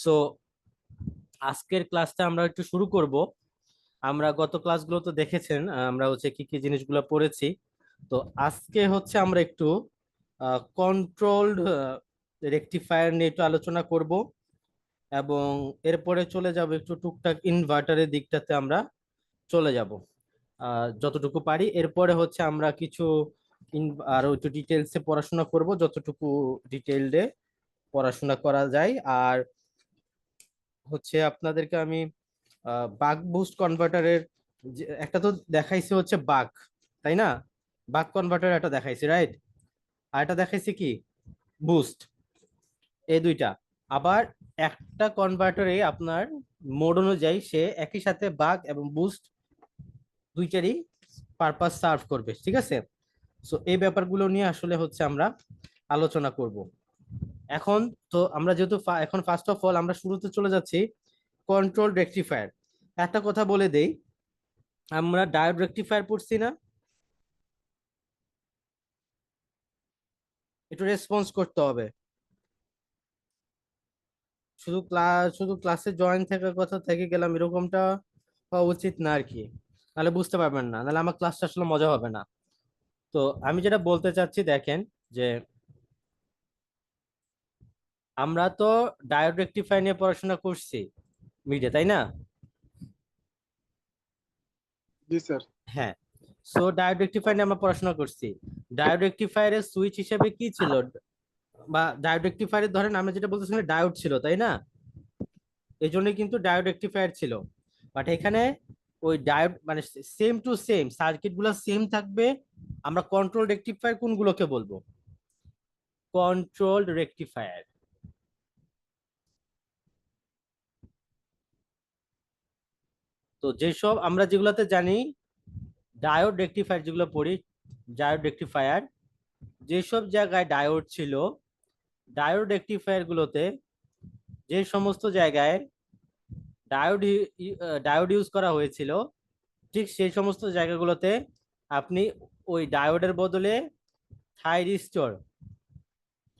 So আজকের ক্লাসটা আমরা একটু শুরু করব। আমরা গত ক্লাসগুলো তো দেখেছেন, আমরা হচ্ছে কি কি জিনিসগুলো পড়েছি। তো আজকে হচ্ছে আমরা একটু কন্ট্রোলড রেকটিফায়ার নিয়ে একটু আলোচনা করব, এবং এরপরে চলে যাব একটু টুকটাক ইনভার্টারের দিকটাতে আমরা চলে যাব যতটুকু পারি। এরপরে হচ্ছে আমরা কিছু আরো একটু ডিটেলসে পড়াশোনা করব, যতটুকু ডিটেইলডে পড়াশোনা করা যায়। আর হচ্ছে আপনাদেরকে আমি বাক বুস্ট কনভার্টারের একটা তো দেখাইছি হচ্ছে বাক, তাই না? বাক কনভার্টার একটা দেখাইছি, রাইট? আর একটা দেখাইছি কি, বুস্ট। এই দুইটা। আবার একটা কনভার্টারে আপনার মোড অনুযায়ী সে একই সাথে বাক এবং বুস্ট দুইটারই পারপাস সার্ভ করবে, ঠিক আছে? সো এই ব্যাপারগুলো নিয়ে আসলে হচ্ছে আমরা আলোচনা করব এখন। তো আমরা যেহেতু এখন ফার্স্ট অফ অল আমরা শুরুতে চলে যাচ্ছি কন্ট্রোল রেকটিফায়ার। একটা কথা বলে দেই, আমরা ডায়োড রেকটিফায়ার পড়ছি না? একটু রেসপন্স করতে হবে। শুধু ক্লাসে জয়েন থাকার কথা থেকে গেলাম এরকমটা হওয়া উচিত না আর কি। নাহলে বুঝতে পারবেন না, নাহলে আমার ক্লাসটা আসলে মজা হবে না। তো আমি যেটা বলতে চাচ্ছি দেখেন, যে আমরা তো ডায়োড রেকটিফায়ার নিয়ে পড়াশোনা করছি মিডে, তাই না? জি স্যার। হ্যাঁ। সো ডায়োড রেকটিফায়ার নিয়ে আমরা পড়াশোনা করছি। ডায়োড রেকটিফায়ারের সুইচ হিসেবে কি ছিল, বা ডায়োড রেকটিফায়ারের ধরেন আমরা যেটা বলতেছিলাম ডায়োড ছিল, তাই না? এই জন্যই কিন্তু ডায়োড রেকটিফায়ার ছিল। বাট এখানে ওই ডায়োড মানে সেম টু সেম সার্কিট গুলো সেম থাকবে। আমরা কন্ট্রোল রেকটিফায়ার কোনগুলোকে বলবো? Control rectifier. তো যেসব আমরা যেগুলোতে জানি ডায়োড রেকটিফায়ার যেগুলো পড়ি, ডায়োড রেকটিফায়ার যেসব জায়গায় ডায়োড ছিল, ডায়োড রেকটিফায়ার গুলোতে যে সমস্ত জায়গায় ডায়োড ডায়োড ইউজ করা হয়েছিল, ঠিক সেই সমস্ত জায়গাগুলোতে আপনি ওই ডায়োডের বদলে থাইরিস্টর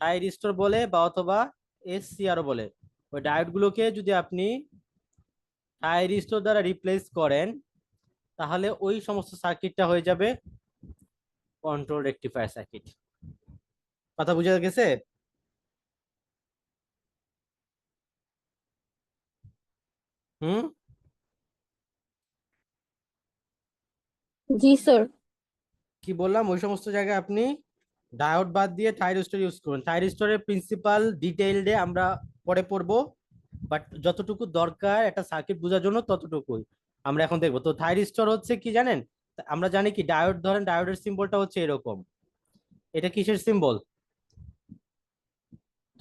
থাইরিস্টর বলে বা অথবা এসসিআরও বলে, ওই ডায়োডগুলোকে যদি আপনি থাইরিস্টর দ্বারা রিপ্লেস করেন, তাহলে ওই সমস্ত সার্কিটটা হয়ে যাবে কন্ট্রোল রেকটিফায়ার সার্কিট। কথা বুঝা গেছে? হুম। জি স্যার। কি বললাম, ওই সমস্ত জায়গায় আপনি ডায়োড বাদ দিয়ে থাইরিস্টর ইউজ করুন। থাইরিস্টরের প্রিন্সিপাল ডিটেইলডে আমরা পরে পড়বো, বাট যতটুকু দরকার একটা সার্কিট বোঝার জন্য ততটুকুই আমরা এখন দেখবো। তো থাইরিস্টর হচ্ছে কি জানেন? আমরা জানি কি ডায়োড, ধরেন ডায়োডের সিম্বলটা হচ্ছে এরকম। এটা কিসের সিম্বল?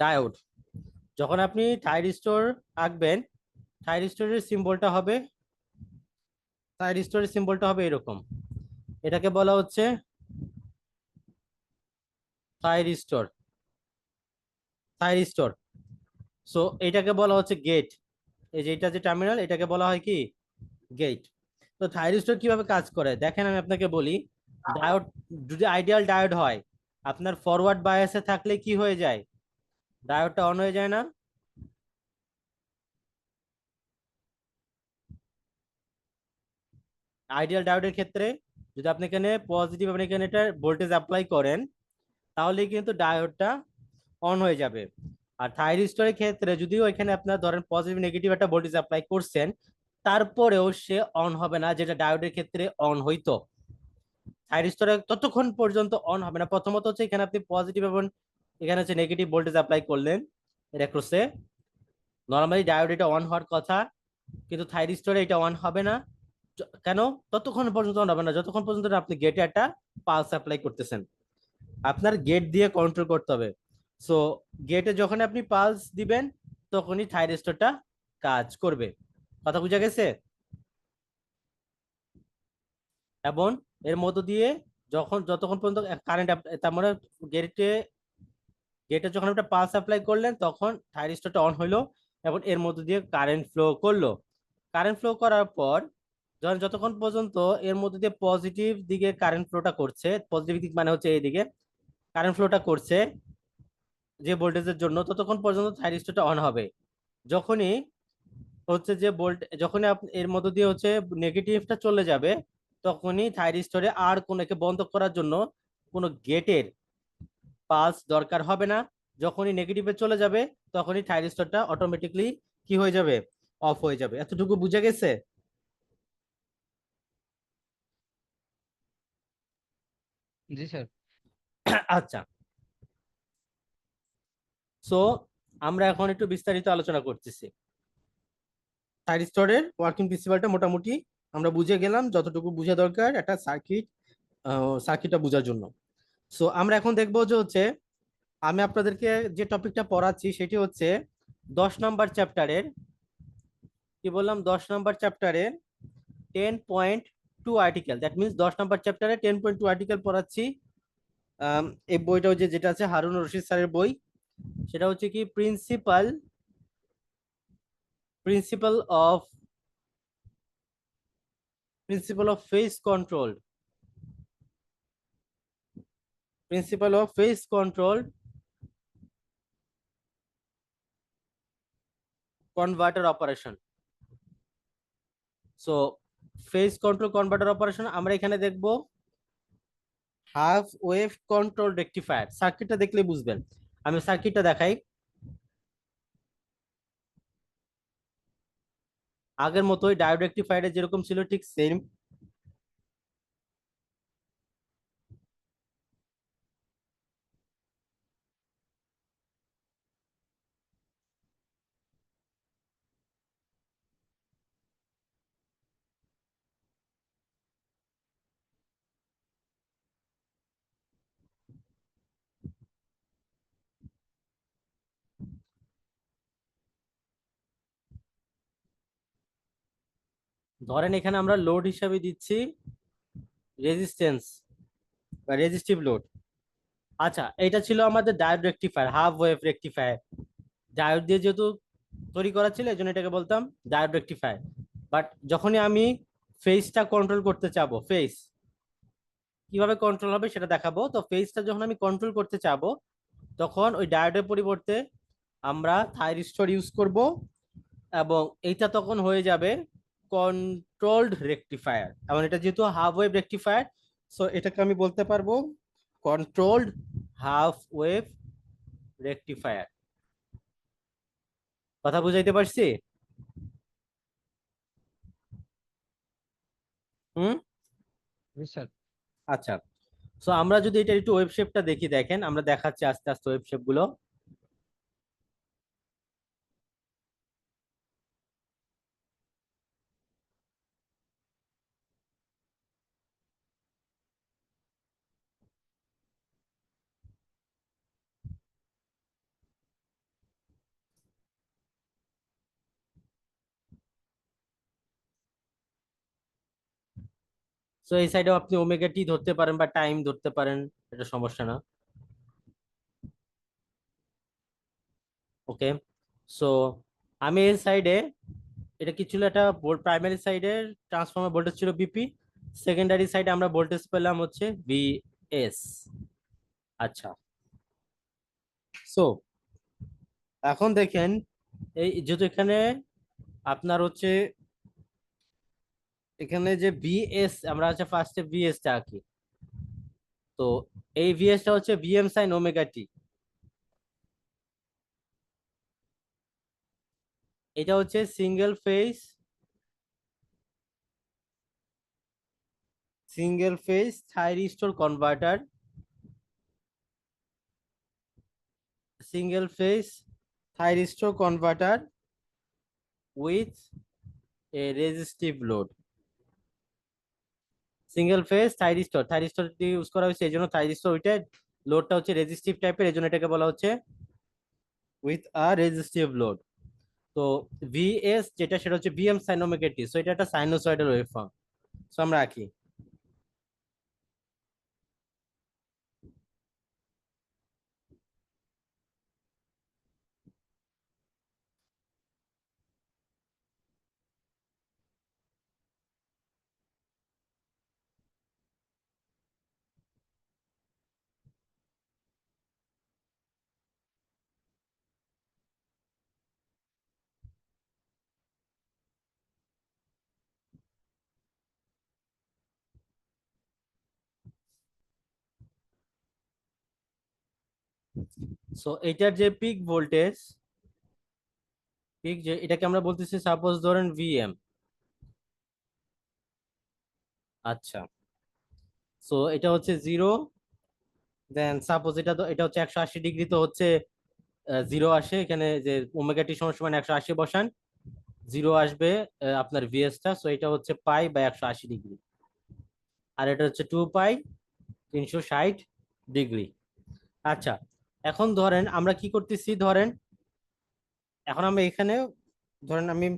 ডায়োড। যখন আপনি থাইরিস্টর আঁকবেন, থাইরিস্টরের সিম্বলটা হবে থাইরিস্টরের সিম্বলটা হবে এরকম। এটাকে বলা হচ্ছে থাইরিস্টর। থাইরিস্টর। সো এটাকে বলা হচ্ছে গেট। এই যে এটা যে টার্মিনাল, এটাকে বলা হয় কি, গেট। তো থাইরিস্টর কিভাবে কাজ করে দেখেন, আমি আপনাকে বলি। ডায়োড যদি আইডিয়াল ডায়োড হয়, আপনার ফরওয়ার্ড বায়াসে থাকলে কি হয়ে যায়? ডায়োডটা অন হয়ে যায় না? আইডিয়াল ডায়োডের ক্ষেত্রে যদি আপনি এখানে পজিটিভ, আপনি এখানে এটা ভোল্টেজ অ্যাপ্লাই করেন, তাহলে কিন্তু ডায়োডটা অন হয়ে যাবে। আর থাইরিস্টরের ক্ষেত্রে যদিও এখানে আপনার ধরেন পজিটিভ নেগেটিভ একটা ভোল্টেজ অ্যাপ্লাই করছেন, তারপরেও সে অন হবে না, যেটা ডায়োডের ক্ষেত্রে অন হইতো। থাইরিস্টরে ততক্ষণ পর্যন্ত অন হবে না। প্রথমত হচ্ছে এখানে আপনি পজিটিভ এবং এখানে হচ্ছে নেগেটিভ ভোল্টেজ অ্যাপ্লাই করলেন এর ক্রসে। নর্মালি ডায়োড এটা অন হওয়ার কথা, কিন্তু থাইরিস্টরে এটা অন হবে না। কেন? ততক্ষণ পর্যন্ত অন হবে না যতক্ষণ পর্যন্ত না আপনি গেটে একটা পালস অ্যাপ্লাই করতেছেন। আপনার গেট দিয়ে কন্ট্রোল করতে হবে। সো গেটে যখন আপনি পালস দিবেন, তখনই থাইরিস্টরটা কাজ করবে। কথা বুঝা গেছে? এবং এর মধ্য দিয়ে যতক্ষণ পর্যন্ত কারেন্ট, তার মানে গেটে গেটে যখন একটা পালস অ্যাপ্লাই করলেন, তখন থাইরিস্টরটা অন হইলো এবং এর মধ্য দিয়ে কারেন্ট ফ্লো করলো। কারেন্ট ফ্লো করার পর যতক্ষণ পর্যন্ত এর মধ্যে দিয়ে পজিটিভ দিকে কারেন্ট ফ্লোটা করছে, পজিটিভ দিক মানে হচ্ছে এই দিকে কারেন্ট ফ্লোটা করছে যে ভোল্টেজের জন্য, ততক্ষণ পর্যন্ত থাইরিস্টরটা অন হবে। যখনই হচ্ছে যে যখনই আপনি এর মধ্য দিয়ে হচ্ছে নেগেটিভটা চলে যাবে, তখনই থাইরিস্টরে আর কোনো একে বন্ধ করার জন্য কোনো গেটের পালস দরকার হবে না। যখনই নেগেটিভে চলে যাবে, তখনই থাইরিস্টরটা অটোমেটিকলি কি হয়ে যাবে, অফ হয়ে যাবে। এতটুকু বুঝা গেছে? জি স্যার। আচ্ছা। সো আমরা এখন একটু বিস্তারিত আলোচনা করতেছি। থাইরিস্টরের ওয়ার্কিং প্রিন্সিপালটা মোটামুটি আমরা বুঝে গেলাম, যতটুকু বুঝা দরকার একটা সার্কিটটা বোঝার জন্য। সো আমরা এখন দেখবো যে হচ্ছে আমি আপনাদেরকে যে টপিকটা পড়াচ্ছি সেটি হচ্ছে 10 নম্বর চ্যাপ্টারের, কি বললাম, 10 নম্বর চ্যাপ্টারের 10.2 আর্টিকেল। দ্যাট মিনস 10 নম্বর চ্যাপ্টারে 10.2 আর্টিকেল পড়াচ্ছি। এই বইটা হচ্ছে যেটা আছে হারুন রশিদ স্যারের বই, সেটা হচ্ছে কি principal of principal of face control, principal of face control converter operation. So face control converter operation আমরা এখানে দেখব হাফ ওয়েভ কন্ট্রোল রেকটিফায়ার। সার্কিটটা দেখলে বুঝবেন। আমি সার্কিটটা দেখাই। আগের মতোই ডায়োড রেকটিফায়ারে যেরকম ছিল ঠিক সেম। ধরেন এখানে আমরা লোড হিসাবে দিচ্ছি রেজিস্ট্যান্স বা রেজিস্টিভ লোড। আচ্ছা, এটা ছিল আমাদের diode rectifier, half wave rectifier. Diode দিয়ে যেহেতু তৈরি করা ছিল, এই জন্য এটাকে বলতাম ডায়োড রেকটিফায়ার। বাট যখনই আমি ফেজটা কন্ট্রোল করতে চাবো, ফেজ কিভাবে কন্ট্রোল হবে সেটা দেখাবো। তো ফেজটা যখন আমি কন্ট্রোল করতে চাবো, তখন ওই ডায়োডের পরিবর্তে আমরা থাইরিস্টর ইউজ করব, এবং এইটা তখন হয়ে যাবে কন্ট্রোলড রেকটিফায়ার। এবং এটা যেহেতু হাফ ওয়েভ রেকটিফায়ার, সো এটাকে আমি বলতে পারবো কন্ট্রোলড হাফ ওয়েভ রেকটিফায়ার। কথা বুঝাইতে পারছি? হুম। জি স্যার। আচ্ছা। সো আমরা যদি এটা একটু ওয়েব শেপটা দেখি, দেখেন আমরা দেখাচ্ছি আস্তে আস্তে ওয়েব শেপ গুলো। সো এই সাইডেও আপনি ওমেগা টি ধরতে পারেন বা টাইম ধরতে পারেন, এটা সমস্যা না। ওকে। সো আমি এই সাইডে, এটা কি ছিল, এটা প্রাইমারি সাইডে ট্রান্সফরমার ভোল্টেজ ছিল বিপি, সেকেন্ডারি সাইডে আমরা ভোল্টেজ পেলাম হচ্ছে ভিএস। আচ্ছা। সো এখন দেখেন, এই যেহেতু এখানে আপনার হচ্ছে এখানে যে ভিএস, আমরা হচ্ছে ফার্স্টে ভিএস টা আঁকি। তো এই ভিএস টা হচ্ছে ভিএম সাইন ওমেগা টি। এটা হচ্ছে single phase thyristor converter, single phase thyristor converter with a resistive load. Single phase thyristor use করা হয়েছে, এই জন্য থাইরিস্টর ওইটা লোডটা হচ্ছে রেজিস্টিভ টাইপের, এই জন্য এটাকে বলা হচ্ছে উইথ আ রেজিস্টিভ লোড। তো ভিএস যেটা, সেটা হচ্ছে VM sine omega t. So এটা একটা সাইনোসয়েডাল ওয়েভফর্ম। সো আমরা আঁকি। সো এটার যে পিক ভোল্টেজ, পিক যে এটাকে আমরা বলতেছি সাপোজ ধরেন ভিএম। আচ্ছা, সো এটা হচ্ছে 0, দেন সাপোজ এটা হচ্ছে 180 ডিগ্রি, তো হচ্ছে 0 আসে এখানে, যে ওমেগা টি সমান সমান 180 বসান, 0 আসবে আপনার ভিএসটা। সো এটা হচ্ছে পাই বা 180 ডিগ্রি, আর এটা হচ্ছে 2 পাই 360 ডিগ্রি। আচ্ছা, এখন ধরেন আমরা কি করতেছি, ধরেন এখন আমরা এখানে ধরেন আমি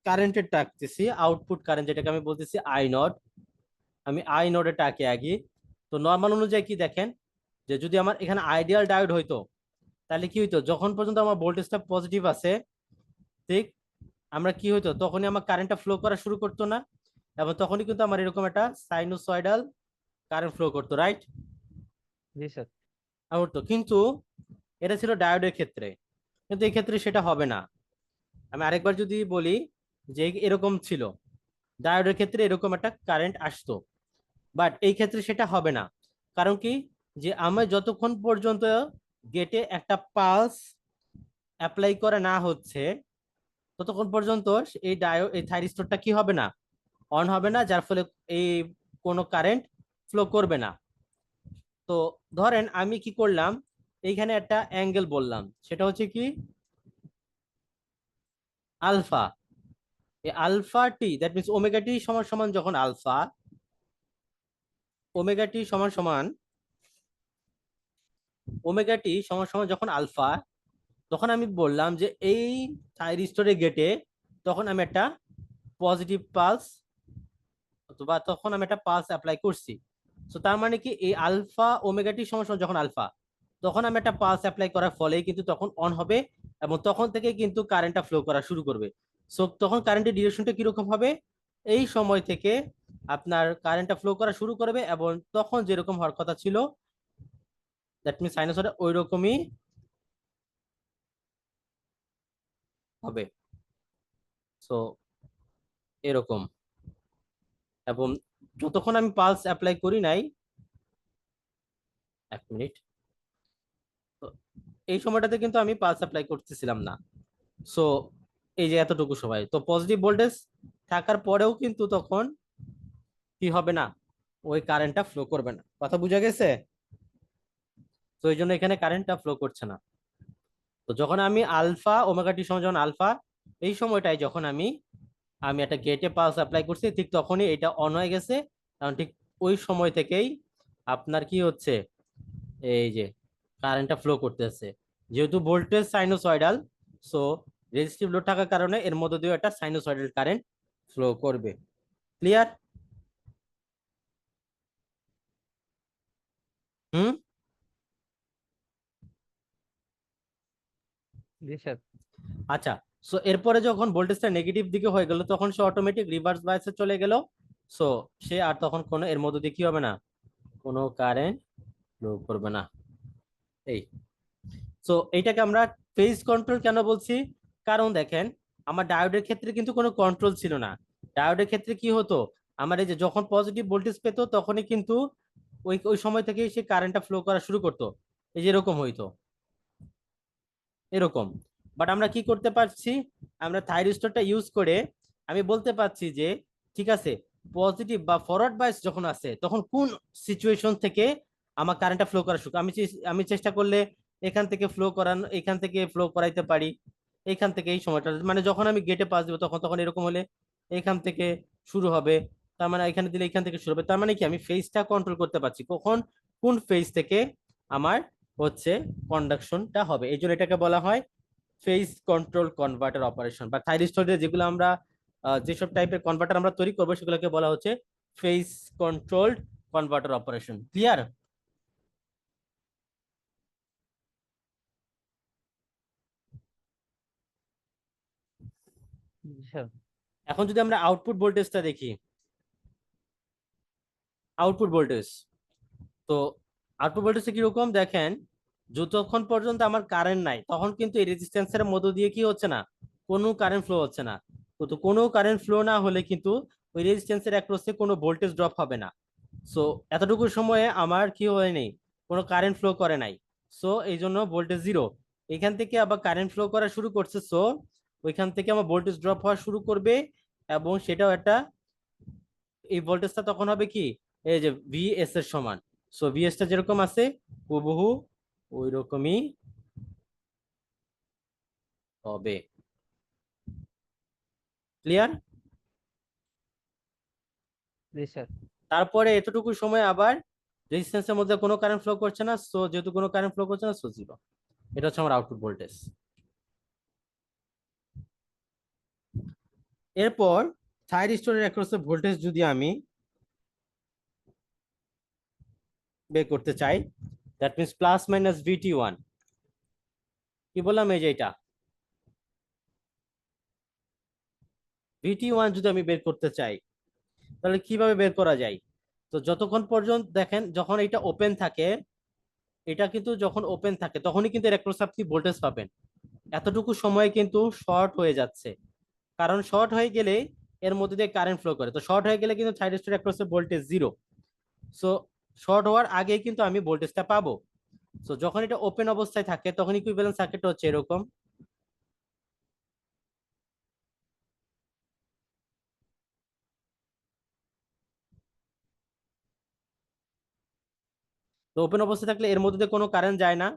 কারেন্টের টাকতেছি, আউটপুট কারেন্ট যেটাকে আমি বলতেছি আই নট, আমি আই নটে টাকে আগে। তো নর্মাল অনুযায়ী কি দেখেন, যে যদি আমার এখানে আইডিয়াল ডায়োড হইতো, তাহলে কি হইতো, যখন পর্যন্ত আমার ভোল্টেজটা পজিটিভ আছে, ঠিক আমরা কি হইতো, তখনই আমার কারেন্টটা ফ্লো করা শুরু করতো না, এবং তখনই কিন্তু আমার এরকম একটা সাইনোসয়েডাল কারেন্ট ফ্লো করতো, রাইট? জি স্যার। করতো, কিন্তু এটা ছিল ডায়োডের ক্ষেত্রে, কিন্তু এই ক্ষেত্রে সেটা হবে না। আমি আরেকবার যদি বলি, যে এরকম ছিল, ডায়োডের ক্ষেত্রে এরকম একটা কারেন্ট আসতো, বাট এই ক্ষেত্রে সেটা হবে না। কারণ কি, যে আমার যতক্ষণ পর্যন্ত গেটে একটা পালস অ্যাপ্লাই করা না হচ্ছে, ততক্ষণ পর্যন্ত এই এই থাইরিস্টরটা কি হবে না, অন হবে না, যার ফলে এই কোনো কারেন্ট ফ্লো করবে না। তো ধরেন আমি কি করলাম, এইখানে একটা অ্যাঙ্গেল বললাম, সেটা হচ্ছে কি আলফা। এই আলফা টি, দ্যাট মিনস ওমেগা টি সমান সমান যখন আলফা, ওমেগা টি সমান সমান, ওমেগা টি সমান সমান যখন আলফা, তখন আমি বললাম যে এই থাইরিস্টরের গেটে তখন আমি একটা পজিটিভ পালস, অথবা তখন আমি একটা পালস অ্যাপ্লাই করছি। তো তার মানে কি, এই আলফা ওমেগা টি সমান সমান যখন আলফা, তখন আমি একটা পালস অ্যাপ্লাই করার ফলে কিন্তু তখন অন হবে, এবং তখন থেকে কিন্তু কারেন্টটা ফ্লো করা শুরু করবে। সো তখন কারেন্টের ডিরেকশনটা কিরকম হবে, এই সময় থেকে আপনার কারেন্টটা ফ্লো করা শুরু করবে, এবং তখন যেরকম হওয়ার কথা ছিল, দ্যাট মিনস সাইনোসয়েড ওই রকমই হবে। সো এরকম, এবং যতক্ষণ আমি পালস অ্যাপ্লাই করি নাই, 1 মিনিট, তো এই সময়টাতে কিন্তু আমি পালস অ্যাপ্লাই করতেছিলাম না। সো এই যে এতটুকু সময়, তো পজিটিভ ভোল্টেজ থাকার পরেও কিন্তু তখন কি হবে না, ওই কারেন্টটা ফ্লো করবে না। কথা বোঝা গেছে? তো এই জন্য এখানে কারেন্টটা ফ্লো করছে না। তো যখন আমি আলফা ওমেগা টি সমান যখন আলফা, এই সময়টাই যখন আমি আমি একটা গেটে পালস অ্যাপ্লাই করছি, ঠিক তখনই এটা অন হয়ে গেছে। কারণ ঠিক ওই সময় থেকেই আপনার কি হচ্ছে, এই যে কারেন্টটা ফ্লো করতেছে, যেহেতু voltage sinusoidal, so resistive load থাকার কারণে এর মধ্যে দিয়ে একটা সাইনোসয়েডাল কারেন্ট ফ্লো করবে। ক্লিয়ার? হুম। জি স্যার। আচ্ছা, সো এরপরে যখন ভোল্টেজটা নেগেটিভ দিকে হয়ে গেল, তখন সে অটোমেটিক রিভার্স বায়াসে চলে গেল। সো সে আর তখন কোনো এর মধ্যে দিয়ে কি হবে না, কোনো কারেন্ট ফ্লো করবে না। এই, সো এইটাকে আমরা ফেজ কন্ট্রোল কেন বলছি, কারণ দেখেন আমার ডায়োডের ক্ষেত্রে কিন্তু কোনো কন্ট্রোল ছিল না। ডায়োডের ক্ষেত্রে কি হতো, আমার এই যে যখন পজিটিভ ভোল্টেজ পেতো, তখনই কিন্তু ওই ওই সময় থেকেই সে কারেন্টটা ফ্লো করা শুরু করতো, এই যে এরকম হইতো, এরকম। বাট আমরা কি করতে পারছি, আমরা থাইরিস্টরটা ইউজ করে আমি বলতে পারছি যে ঠিক আছে, পজিটিভ বা ফরওয়ার্ড বাইস যখন আছে, তখন কোন সিচুয়েশন থেকে আমার কারেন্টটা ফ্লো করা শুরু, আমি চেষ্টা করলে এখান থেকে ফ্লো করানো, এখান থেকে ফ্লো করাইতে পারি, এইখান থেকে এই সময়টা, মানে যখন আমি গেটে পাস দিব তখন তখন এরকম হলে এখান থেকে শুরু হবে, তার মানে এখানে দিলে এখান থেকে শুরু হবে। তার মানে কি, আমি ফেজটা কন্ট্রোল করতে পারছি, কখন কোন ফেজ থেকে আমার হচ্ছে কন্ডাকশনটা হবে। এই জন্য এটাকে বলা হয় ফেজ কন্ট্রোল কনভার্টার অপারেশন, বা থাইরিস্টরে যেগুলো আমরা যেসব টাইপের কনভার্টার আমরা তৈরি করবো, সেগুলোকে বলা হচ্ছে phase controlled converter operation. Clear? জি স্যার। এখন যদি আমরা আউটপুট ভোল্টেজটা দেখি, আউটপুট ভোল্টেজ, তো আউটপুট ভোল্টেজ কিরকম দেখেন, যতক্ষণ পর্যন্ত আমার কারেন্ট নাই, তখন কিন্তু এই রেজিস্ট্যান্সের মধ্য দিয়ে কি হচ্ছে না, কোনো কারেন্ট ফ্লো হচ্ছে না। তো কোনো কারেন্ট ফ্লো না হলে কিন্তু ওই রেজিস্ট্যান্সের অ্যাক্রসে কোনো ভোল্টেজ ড্রপ হবে না। সো এতটুকু সময়ে আমার কি হয়নি, কোনো কারেন্ট ফ্লো করে নাই, সো এই জন্য ভোল্টেজ জিরো। এখান থেকে আবার কারেন্ট ফ্লো করা শুরু করছে, সো ওইখান থেকে আমার ভোল্টেজ ড্রপ হওয়া শুরু করবে, এবং সেটাও একটা, এই ভোল্টেজটা তখন হবে কি, এই যে ভিএস এর সমান। সো ভিএস টা যেরকম আছে হুবহু ওই রকমই হবে। ক্লিয়ার? জি স্যার। তারপরে এতটুকু সময় আবার রেজিস্ট্যান্সের মধ্যে কোনো কারেন্ট ফ্লো করছে না, সো যেহেতু কোনো কারেন্ট ফ্লো করছে না, সো জিরো। এটা হচ্ছে আমার আউটপুট ভোল্টেজ। এরপর থাইরিস্টরের অ্যাক্রসে ভোল্টেজ যদি আমি বের করতে চাই, that means plus minus VT one. কি বললাম, এই যে এটা ভিটি ওয়ান যদি আমি বের করতে চাই, তাহলে কিভাবে বের করা যায়? তো যতক্ষণ পর্যন্ত দেখেন, যখন এটা ওপেন থাকে, এটা কিন্তু যখন ওপেন থাকে তখনই কিন্তু এর অ্যাক্রসে আপনি ভোল্টেজ পাবেন। এতটুকু সময় কিন্তু শর্ট হয়ে যাচ্ছে, কারণ শর্ট হয়ে গেলে এর মধ্যে দিয়ে কারেন্ট ফ্লো করে, তো শর্ট হয়ে গেলে কিন্তু থাইরিস্টর অ্যাক্রসে ভোল্টেজ জিরো। সো শর্ট হওয়ার আগে কিন্তু আমি ভোল্টেজটা পাবো। সো যখন এটা ওপেন অবস্থায় থাকে তখন ইকুইভ্যালেন্ট সার্কিট হচ্ছে এরকম। তো ওপেন অবস্থায় থাকলে এর মধ্যে দিয়ে কোনো কারেন্ট যায় না,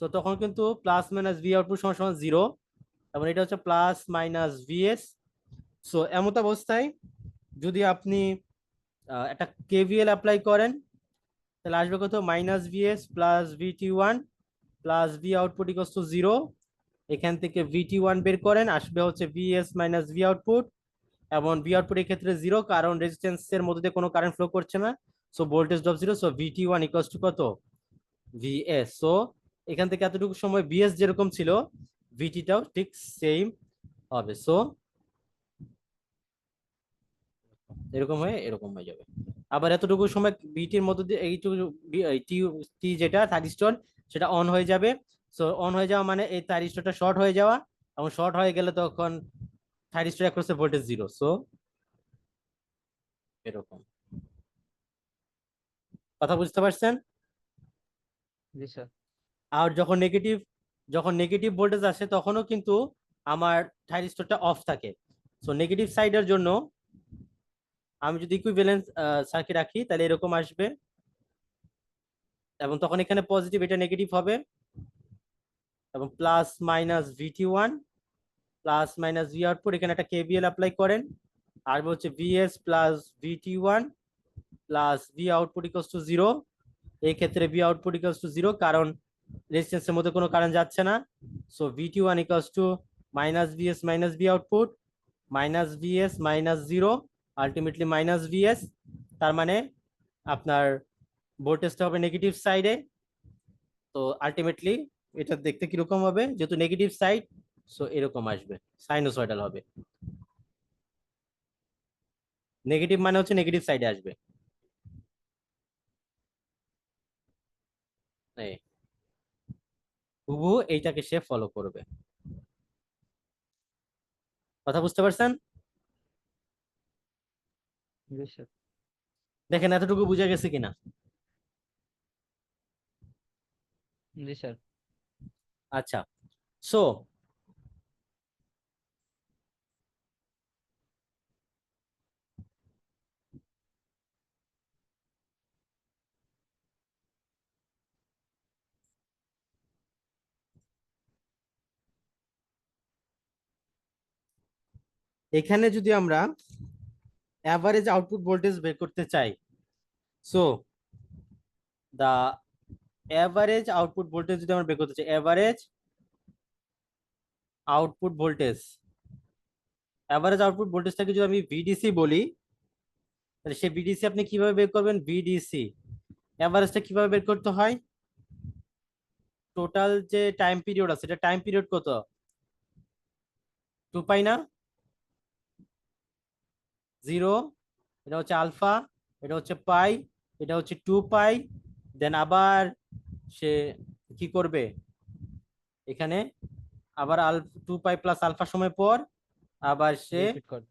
সো তখন কিন্তু প্লাস মাইনাস ভি আউটপুট সমান সমান জিরো, এবং এটা হচ্ছে প্লাস মাইনাস ভিএস। সো এমত অবস্থায় যদি আপনি একটা কেভিএল অ্যাপ্লাই করেন, তাহলে আসবে কত, minus VS plus VT one plus V output equals to zero. এখান থেকে ভিটি ওয়ান বের করেন, আসবে হচ্ছে ভিএস মাইনাস ভি আউটপুট, এবং ভি আউটপুট এর ক্ষেত্রে জিরো, কারণ রেজিস্ট্যান্সের মধ্যে দিয়ে কোনো কারেন্ট ফ্লো করছে না, so voltage drop zero. So VT one equals to কত, ভিএস। সো এখান থেকে এতটুকু সময় ভিএস যেরকম ছিল, ভিটিটাও ঠিক সেম হবে। সো এরকম হয়ে এরকম হয়ে যাবে। আবার এতটুকু সময় বিটির মধ্যে দিয়ে এইটুকু টি টি যেটা থাইরিস্টর, সেটা অন হয়ে যাবে। সো অন হয়ে যাওয়া মানে এই থাইরিস্টরটা শর্ট হয়ে যাওয়া, এবং শর্ট হয়ে গেলে তখন থাইরিস্টর অ্যাক্রসে ভোল্টেজ জিরো। সো এরকম। কথা বুঝতে পারছেন? জি স্যার। আর যখন নেগেটিভ ভোল্টেজ আসে তখনও কিন্তু আমার থাইরিস্টরটা অফ থাকে। সো নেগেটিভ সাইডের জন্য আমি যদি ইকুইভ্যালেন্ট সার্কিট রাখি তাহলে এরকম আসবে, এবং তখন এখানে পজিটিভ, এটা নেগেটিভ হবে, এবং plus minus VT one plus minus V output, এখানে একটা কেভিএল অ্যাপ্লাই করেন, আর হচ্ছে VS plus VT one plus V output equals to zero. এই ক্ষেত্রে V output equals to zero, কারণ রেজিস্ট্যান্সের মধ্যে কোনো কারেন্ট যাচ্ছে না। So VT one equals to minus VS minus V output, minus VS minus zero, ultimately minus VS. তার মানে আপনার ভোল্টেজটা হবে নেগেটিভ সাইডে। তো আলটিমেটলি এটা দেখতে কিরকম হবে, যেহেতু নেগেটিভ সাইড, সো এরকম আসবে, সাইনোসয়েডাল হবে। নেগেটিভ মানে হচ্ছে নেগেটিভ সাইডে আসবে। এই হুবহু এইটাকে সে ফলো করবে। কথা বুঝতে পারছেন? জি স্যার। দেখেন এতটুকু বুঝা গেছে কিনা। জি স্যার। আচ্ছা, সো এখানে যদি আমরা অ্যাভারেজ আউটপুট ভোল্টেজ বের করতে চাই, so the average output voltage যদি আমরা বের করতে চাই, অ্যাভারেজ আউটপুট ভোল্টেজটাকে যদি আমি ভিডিসি বলি, তাহলে সেই ভিডিসি আপনি কিভাবে বের করবেন? ভিডিসি অ্যাভারেজটা কিভাবে বের করতে হয়? টোটাল যে টাইম পিরিয়ড আছে, এটা টাইম পিরিয়ড কত, 2 পাই না, জিরো, এটা হচ্ছে আলফা, এটা হচ্ছে পাই, এটা হচ্ছে 2 পাই। দেন আবার সে কি করবে, এখানে আবার 2 পাই প্লাস আলফা সময় পর আবার সে রিপিট কর।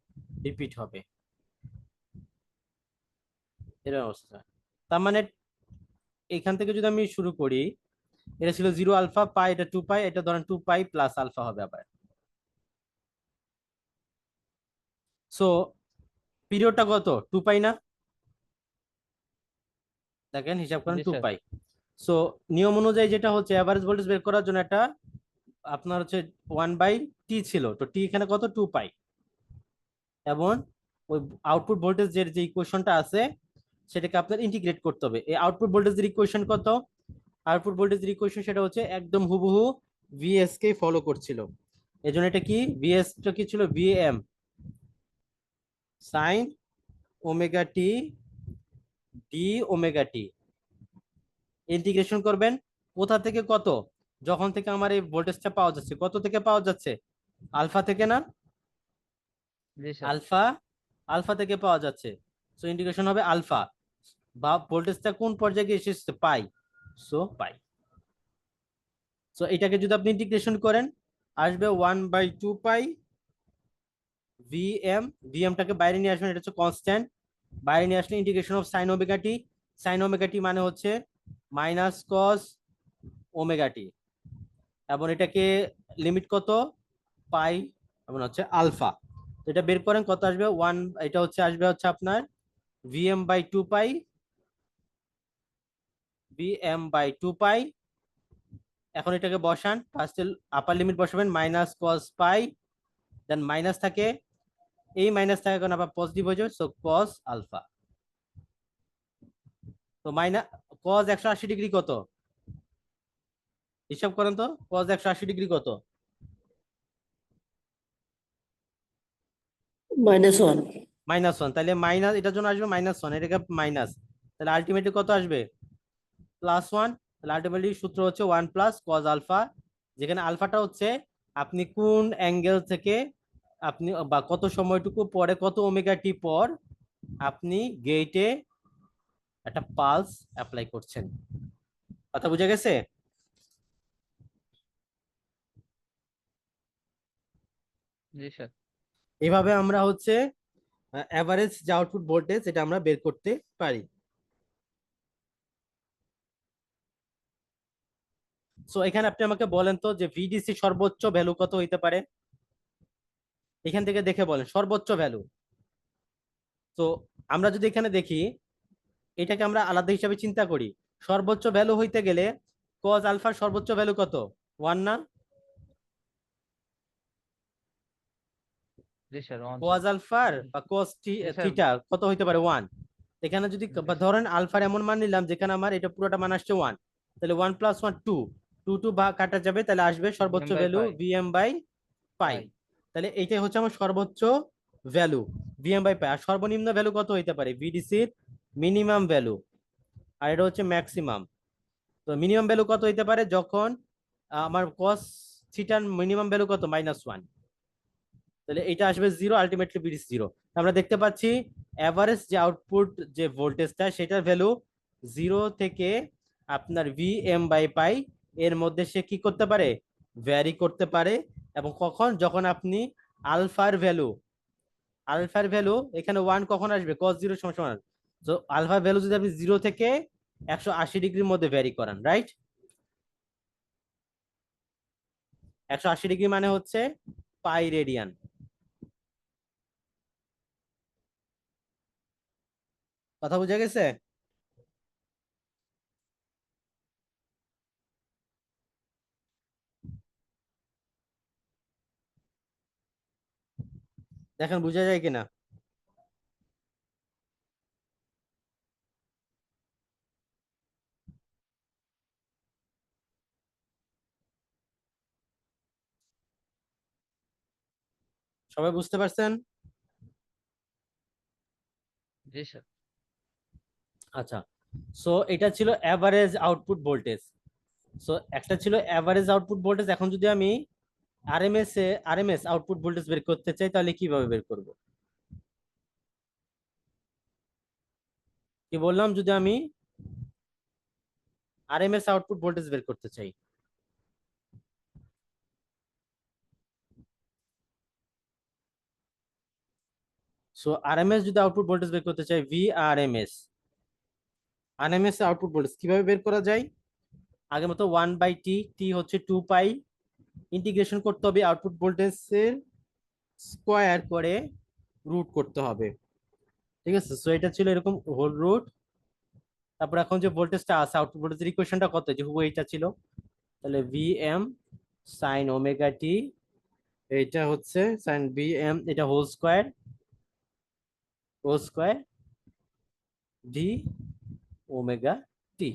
রিপিট হবে, এর অবস্থা। তার মানে এখান থেকে যদি আমি শুরু করি, এটা ছিল 0 আলফা পাই, এটা 2 পাই, এটা ধরেন 2 পাই প্লাস আলফা হবে আবার। সো পিরিয়ডটা কত? 2 পাই না? দেখেন হিসাব করেন জি 2 স্যার। পাই। সো নিয়ম অনুযায়ী যেটা হচ্ছে এভারেজ ভোল্টেজ বের করার জন্য একটা আপনার হচ্ছে 1/t ছিল, তো টি এখানে কত? 2 পাই। এবং ওই আউটপুট ভোল্টেজের যে ইকুয়েশনটা আছে সেটাকে আপনার ইন্টিগ্রেট করতে হবে। এই আউটপুট ভোল্টেজের ইকুয়েশন কত? আউটপুট ভোল্টেজের ইকুয়েশন সেটা হচ্ছে একদম হুবহু ভিএস কে ফলো করছিল। এজন্য এটা কি ভিএস টা কি ছিল? VM sine omega t d omega t. Integration করবেন কোথা থেকে কত? যখন থেকে আমার এই ভোল্টেজটা পাওয়া যাচ্ছে, কত থেকে পাওয়া যাচ্ছে? আলফা থেকে না? জি স্যার। আলফা, আলফা থেকে পাওয়া যাচ্ছে। সো ইন্টিগ্রেশন হবে আলফা, বা ভোল্টেজটা কোন পর্যায়ে গিয়ে এসেছে? পাই। সো পাই। সো এটাকে যদি আপনি ইন্টিগ্রেশন করেন আসবে 1/2 পাই ভিএম। ভিএমটাকে বাইরে নিয়ে আসবেন, এটা হচ্ছে কনস্ট্যান্ট। বাইরে নিয়ে আসলে integration of sine omega t. Sine omega t মানে হচ্ছে মাইনাস কস ওমেগা টি, এবং এটাকে লিমিট কত? পাই এবং হচ্ছে আলফা। এটা বের করেন কত আসবে? ওয়ান, এটা হচ্ছে আসবে হচ্ছে আপনার Vm/2 পাই, Vm/2 পাই। এখন এটাকে বসান, ফার্স্টে আপার লিমিট বসাবেন মাইনাস কস পাই, দেন মাইনাস থাকে, এই মাইনাস থাকে কারণ আবার পজিটিভ হয়ে যাবে, সো কস আলফা। তো মাইনাস কস 180 ডিগ্রি কত? হিসাব করেন তো, কস 180 ডিগ্রি কত? -1। -1। তাহলে মাইনাস, এটার জন্য আসবে -1, এটাকে মাইনাস, তাহলে আলটিমেটলি কত আসবে? +1। তাহলে আলটিমেটলি সূত্র হচ্ছে 1 প্লাস কজ আলফা, যেখানে আলফাটা হচ্ছে আপনি কোন অ্যাঙ্গেল থেকে আপনি বা কত সময়টুকু পরে, কত ওমেগা টি পর আপনি গেটে একটা পালস অ্যাপ্লাই করছেন। কথা বুঝে গেছে? জি স্যার। এভাবে আমরা হচ্ছে অ্যাভারেজ যে আউটপুট ভোল্টেজ এটা আমরা বের করতে পারি। সো এখানে আপনি আমাকে বলেন তো যে ভিডিসি সর্বোচ্চ ভ্যালু কত হইতে পারে? এখান থেকে দেখে বলেন সর্বোচ্চ ভ্যালু। তো আমরা যদি এখানে দেখি, এটাকে আমরা আলাদা হিসাবে চিন্তা করি। সর্বোচ্চ ভ্যালু হইতে গেলে কজ আলফার সর্বোচ্চ ভ্যালু কত? 1 না? জি স্যার, 1 স্যার। কজ আলফার বা কজ জি স্যার। থিটা কত হইতে পারে? 1। এখানে যদি জি ধরেন আলফার এমন মান নিলাম যেখানে আমার এটা পুরোটা মান আসছে 1, তাহলে 1 + 1 2, 2 2 ভাগ কাটা যাবে, তাহলে আসবে সর্বোচ্চ এম বাই ভ্যালু পাই। Vm/পাই। পাই। তাহলে এইটাই হচ্ছে আমার সর্বোচ্চ ভ্যালু Vm/পাই। আর সর্বনিম্ন ভ্যালু কত হইতে পারে? ভিডিসির মিনিমাম ভ্যালু, আর এটা হচ্ছে ম্যাক্সিমাম। তো মিনিমাম ভ্যালু কত হইতে পারে? যখন আমার কস থিটার মিনিমাম ভ্যালু কত? -1। তাহলে এটা আসবে 0, আলটিমেটলি বিডিস 0। আমরা দেখতে পাচ্ছি এভারেজ যে আউটপুট যে ভোল্টেজটা সেটার ভ্যালু 0 থেকে আপনার Vm/পাই এর মধ্যে সে কি করতে পারে? ভ্যারি করতে পারে। এবং কখন? যখন আপনি আলফার ভ্যালু, আলফার ভ্যালু এখানে 1 কখন আসবে? cos 0 সমান সমান। তো আলফার ভ্যালু যদি আপনি 0 থেকে 180 ডিগ্রির মধ্যে ভ্যারি করান, রাইট? 180 ডিগ্রি মানে হচ্ছে পাই রেডিয়ান। কথা বুঝা গেছে? দেখেন বুঝা যায় কিনা। সবাই বুঝতে পারছেন? জি স্যার। আচ্ছা, সো এটা ছিল অ্যাভারেজ আউটপুট ভোল্টেজ। সো একটা ছিল অ্যাভারেজ আউটপুট ভোল্টেজ। এখন যদি আমি আরএমএস আউটপুট ভোল্টেজ বের করতে চাই তাহলে কিভাবে বের করব? কি বললাম? যদি আমি আরএমএস আউটপুট ভোল্টেজ বের করতে চাই, সো আরএমএস যদি আউটপুট ভোল্টেজ বের করতে চাই, ভিআরএমএস, আরএমএস আউটপুট ভোল্টেজ কিভাবে বের করা যায়? আগের মতো 1/t, টি হচ্ছে 2 পাই, ইন্টিগ্রেশন করতে হবে আউটপুট ভোল্টেজের স্কোয়ার করে রুট করতে হবে। ঠিক আছে, সো এটা ছিল এরকম হোল রুট। তারপর এখন যে ভোল্টেজটা আছে আউটপুট ভোল্টেজের ইকুয়েশনটা কত, যে হুবহু এইটা ছিল, তাহলে ভিএম সাইন ওমেগা টি, এইটা হচ্ছে সাইন ভিএম, এটা হোল স্কোয়ার ডি ওমেগা টি।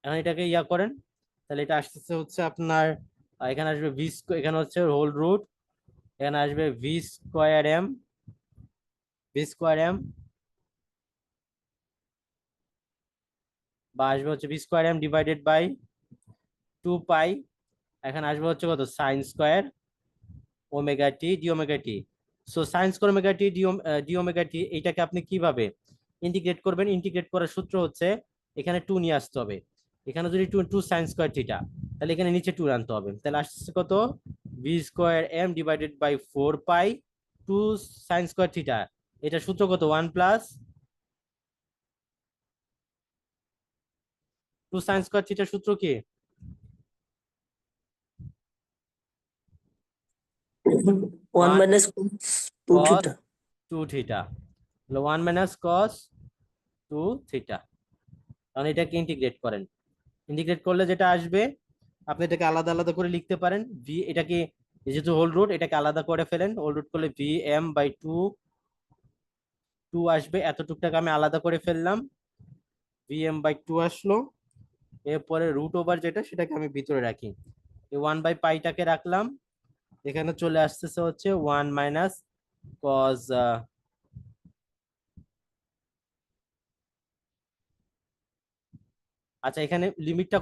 এখন এটাকে ইয়া করেন, তাহলে এটা আসতেছে হচ্ছে আপনার এখানে আসবে এখানে হচ্ছে হোল রুট, এখানে আসবে ভি স্কোয়ার এম বা আসবে হচ্ছে V square M divided by 2 pi, এখানে আসবে হচ্ছে কত sine square omega t d omega t. So sine square omega t d omega t, এইটাকে আপনি কিভাবে ইন্টিগ্রেট করবেন? ইন্টিগ্রেট করার সূত্র হচ্ছে এখানে 2 নিয়ে আসতে হবে। এখানে যদি টু সাইন স্কোয়ার থিটা, তাহলে এখানে নিচে 2 আনতে হবে, তাহলে আসছে কত V square M divided by 4 pi 2 sine square theta. এটা সূত্র কত 1 + 2 সাইন স্কোয়ার থিটার সূত্র কি? 1 1 minus 2 cos theta. 2 theta, 1 minus cos 2 theta. কারণ এটাকে ইন্টিগ্রেট করেন, ইন্টিগ্রেট করলে যেটা আসবে আপনি এটাকে আলাদা আলাদা করে লিখতে পারেন। এটাকে যেহেতু হোল রুট, এটাকে আলাদা করে ফেলেন, হোল রুট করলে vm/2 আসবে, এতটুকটাকে আমি আলাদা করে ফেললাম, vm/2 আসলো। এরপরে রুট ওভার যেটা, সেটাকে আমি ভিতরে রাখি, এই 1/পাইটাকে রাখলাম, এখানে চলে আসতেছে হচ্ছে 1 মাইনাস কজ, আচ্ছা এখানে লিমিটটা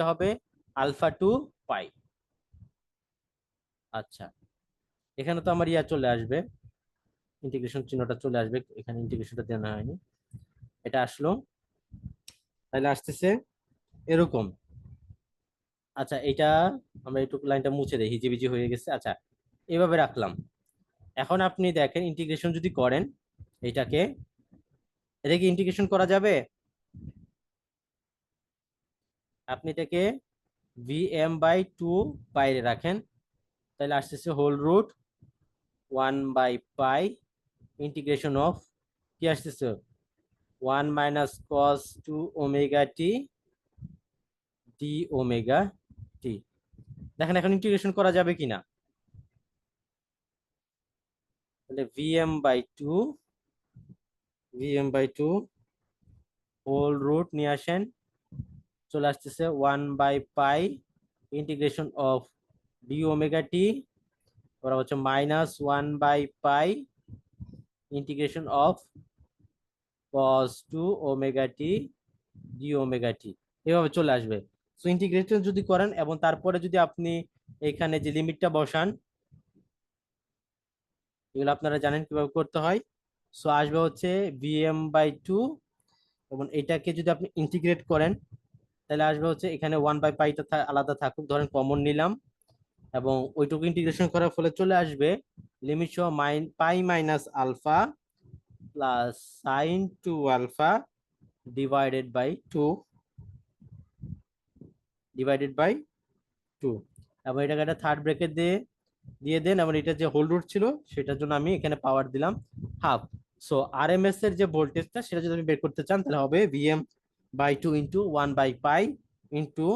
হবে α/2 পাই। আচ্ছা, এখানে তো আমার ইয়া চলে আসবে, ইন্টিগ্রেশন চিহ্নটা চলে আসবে, এখানে ইন্টিগ্রেশনটা দেওয়া হয়নি, এটা আসলো, তাহলে আসতেছে এরকম। আচ্ছা এটা আমরা একটু লাইনটা মুছে দেই, হিজিবিজি হয়ে গেছে। আচ্ছা এভাবে রাখলাম। এখন আপনি দেখেন ইন্টিগ্রেশন যদি করেন এটাকে, এটা কি ইন্টিগ্রেশন করা যাবে? আপনি এটাকে vm/2 বাইরে রাখেন, তাহলে আসতেছে হোল রুট 1/পাই ইন্টিগ্রেশন অফ কি আসতেছে 1 minus cos 2 omega t d omega t. দেখেন এখন ইন্টিগ্রেশন করা যাবে কিনা, তাহলে vm/2 হোল রুট নিয়ে আসেন, চলে আসতেছে 1/পাই integration of d omega t, ওরা হচ্ছে -1/পাই integration of cos 2 omega t d omega t, এভাবে চলে আসবে। সো ইন্টিগ্রেশন যদি করেন এবং তারপরে যদি আপনি এখানে যে লিমিটটা বসান, এগুলো আপনারা জানেন কিভাবে করতে হয়। সো আসবে হচ্ছে vm/2, এবং এটাকে যদি আপনি ইন্টিগ্রেট করেন তাহলে আসবে হচ্ছে এখানে 1/পাইটা আলাদা থাকুক, ধরেন কমন নিলাম, এবং ওইটুকু ইন্টিগ্রেশন করার ফলে চলে আসবে লিমিট সহ pi minus alpha plus sine 2 alpha divided by 2 এবং এটাকে একটা থার্ড ব্রেকেট দিয়ে দেন, এবং এটা যে হোল রুট ছিল সেটার জন্য আমি এখানে পাওয়ার দিলাম হাফ। সো আরএমএস এর যে ভোল্টেজটা সেটা যদি আপনি বের করতে চান তাহলে হবে vm/2 ইন্টু 1/পাই into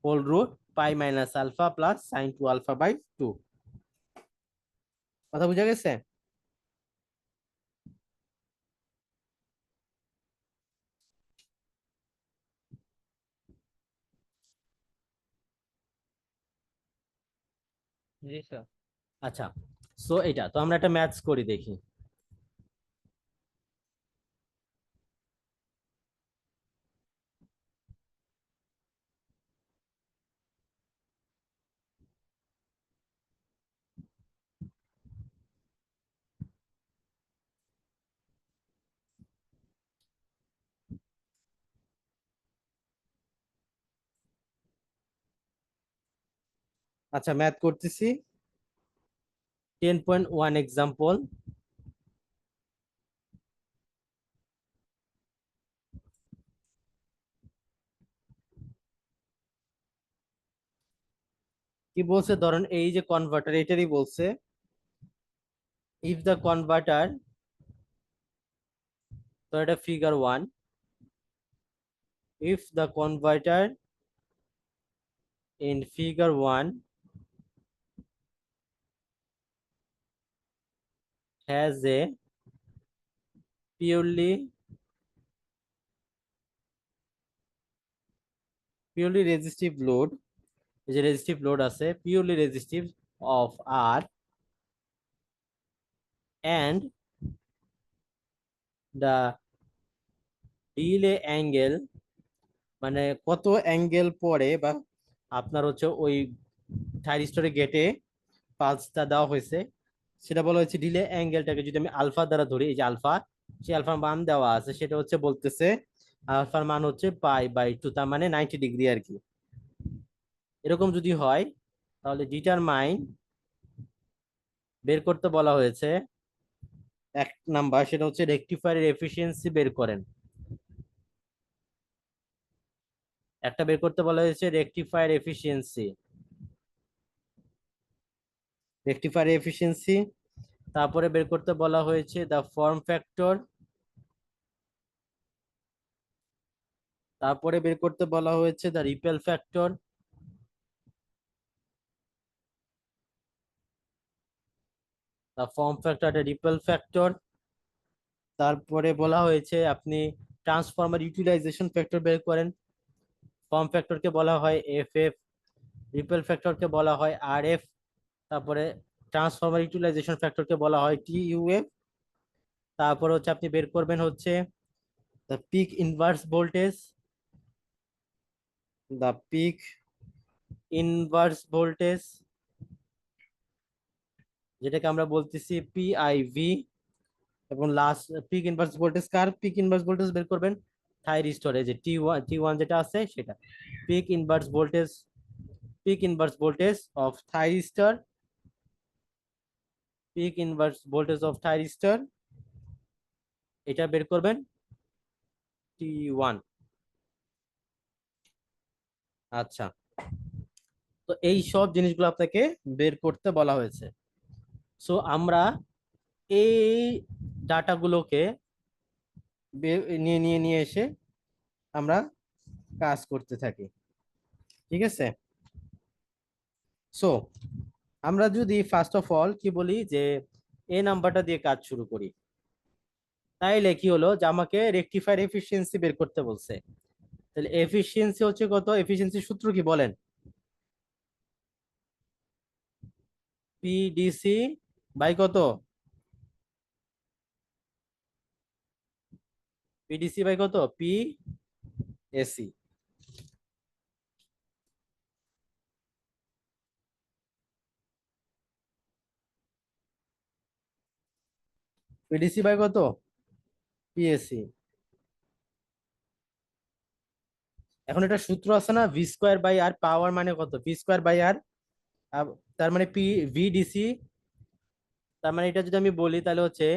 whole root pi minus alpha plus sine 2 আলফা/2। কথা বুঝা গেছে? জি স্যার। আচ্ছা, সো এটা তো আমরা একটা ম্যাথস করি দেখি। আচ্ছা ম্যাথ করতেছি, 10.1 এক্সাম্পল। কি বলছে, ধরেন এই যে কনভার্টার, এটারই বলছে ইফ দ্য কনভার্টার, তো এটা figure 1, if the converter in figure 1 has a purely resistive load, এই যে রেজিস্টিভ লোড আছে, পিওরলি রেজিস্টিভ অফ আর, and the delay angle, মানে কত অ্যাঙ্গেল পরে বা আপনার হচ্ছে ওই থাইরিস্টরে গেটে পালসটা দেওয়া হয়েছে, সেটা বলা হয়েছে ডিলে অ্যাঙ্গেলটাকে যদি আমি আলফা দ্বারা ধরি, এই যে আলফা, সেই আলফার মান দেওয়া আছে, সেটা হচ্ছে বলতেছে আলফার মান হচ্ছে পাই/2, তার মানে 90 ডিগ্রি আর কি। এরকম যদি হয় তাহলে ডিটারমাইন, বের করতে বলা হয়েছে 1 নাম্বার, সেটা হচ্ছে রেকটিফায়ারের এফিসিয়েন্সি বের করেন। একটা বের করতে বলা হয়েছে রেকটিফায়ার এফিসিয়েন্সি, তারপরে বের করতে বলা হয়েছে দ্য ফর্ম ফ্যাক্টর, তারপরে বের করতে বলা হয়েছে the repel factor, the form factor, the repel factor, তারপরে বলা হয়েছে আপনি ট্রান্সফরমার ইউটিলাইজেশন ফ্যাক্টর বের করেন। ফর্ম ফ্যাক্টরকে বলা হয় এফ, রিপেল ফ্যাক্টরকে বলা হয় আর, তারপরে ট্রান্সফরমার ইউটিলাইজেশন ফ্যাক্টরকে বলা হয় টিইউএফ। তারপর হচ্ছে আপনি বের করবেন হচ্ছে the peak inverse voltage, the peak inverse voltage, যেটাকে আমরা বলতেছি পিআইভি। এবং লাস্ট পিক ইনভার্স ভোল্টেজ কার, পিক ইনভার্স ভোল্টেজ বের করবেন থাইরিস্টরে, যে টি ওয়ান যেটা আছে সেটা, peak inverse voltage, of thyristor, এটা বের করবেন টি1। আচ্ছা, তো এই সব জিনিসগুলো আপনাকে বের করতে বলা হয়েছে। সো আমরা এই ডাটাগুলোকে নিয়ে এসে আমরা কাজ করতে থাকি, ঠিক আছে। সো আমরা যদি ফার্স্ট অফ অল কি বলি যে এ নাম্বারটা দিয়ে কাজ শুরু করি, তাইলে কি হলো যে আমাকে রেকটিফায়ার এফিসিয়েন্সি বের করতে বলছে। তাহলে এফিসিয়েন্সি হচ্ছে কত, এফিসিয়েন্সি সূত্র কি বলেন, পিডিসি বাই কত, পি এসি। পিডিসি বাই কত, পিএসি। এখন এটা সূত্র আছে না, ভি স্কোয়ার বাই আর, পাওয়ার মানে কত, ভি স্কোয়ার বাই আর, তার মানে পি ভিডিসি, তার মানে এটা যদি আমি বলি তাহলে হচ্ছে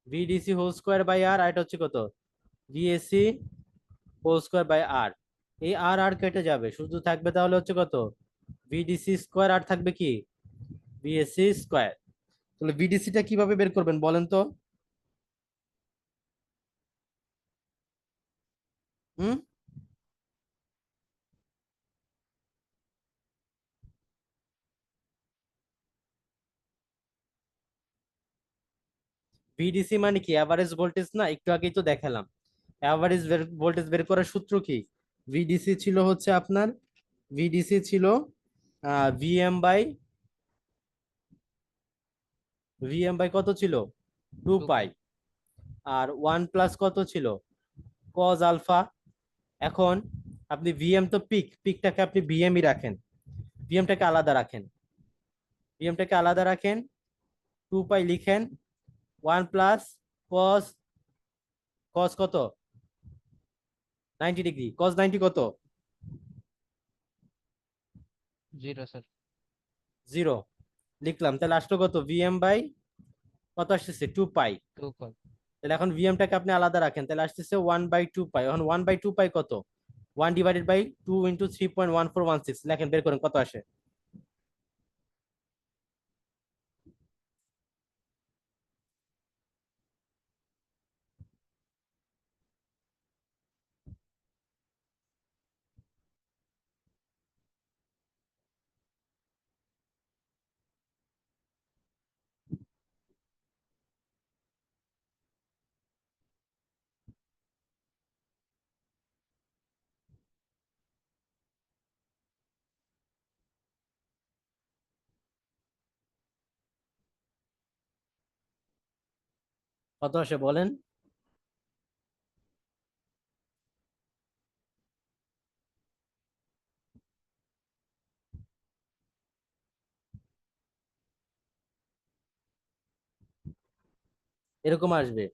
ভিডিসি হোল স্কোয়ার বাই আর, এটা হচ্ছে কত, ভিএসি হোল স্কোয়ার বাই আর। এই আর আর কেটে যাবে, শুধু থাকবে তাহলে হচ্ছে কত, ভিডিসি স্কোয়ার, আর থাকবে কি, ভিএসি স্কোয়ার। তাহলে ভিডিসিটা কিভাবে বের করবেন বলেন তো? হুম, ভিডিসি মানে কি, অ্যাভারেজ ভোল্টেজ না, একটু আগেই তো দেখালাম। অ্যাভারেজ ভোল্টেজ বের করার সূত্র কি, ভিডিসি ছিল হচ্ছে আপনার, ভিডিসি ছিল ভিএম বাই, কত ছিল, 2 পাই, আর 1 প্লাস কত ছিল, কজ আলফা। এখন আপনি ভিএম তো পিকটাকে আপনি ভিএমই রাখেন, ভিএমটাকে আলাদা রাখেন, 2 পাই লিখেন, 1 প্লাস কজ, কত 90 ডিগ্রি, কজ 90 কত, 0 স্যার। 0 লিখলাম। তাহলে আসলো কত, ভিএম বাই কত আসতেছে, 2 পাই। 2 কল। তাহলে এখন ভিএমটাকে আপনি আলাদা রাখেন, তাহলে আসতেছে 1/2 পাই। এখন 1/2 পাই কত, 1/2 ইন্টু 3.1416 লেখেন, বের করেন কত আসে। কত আসে বলেন। এরকম আসবে।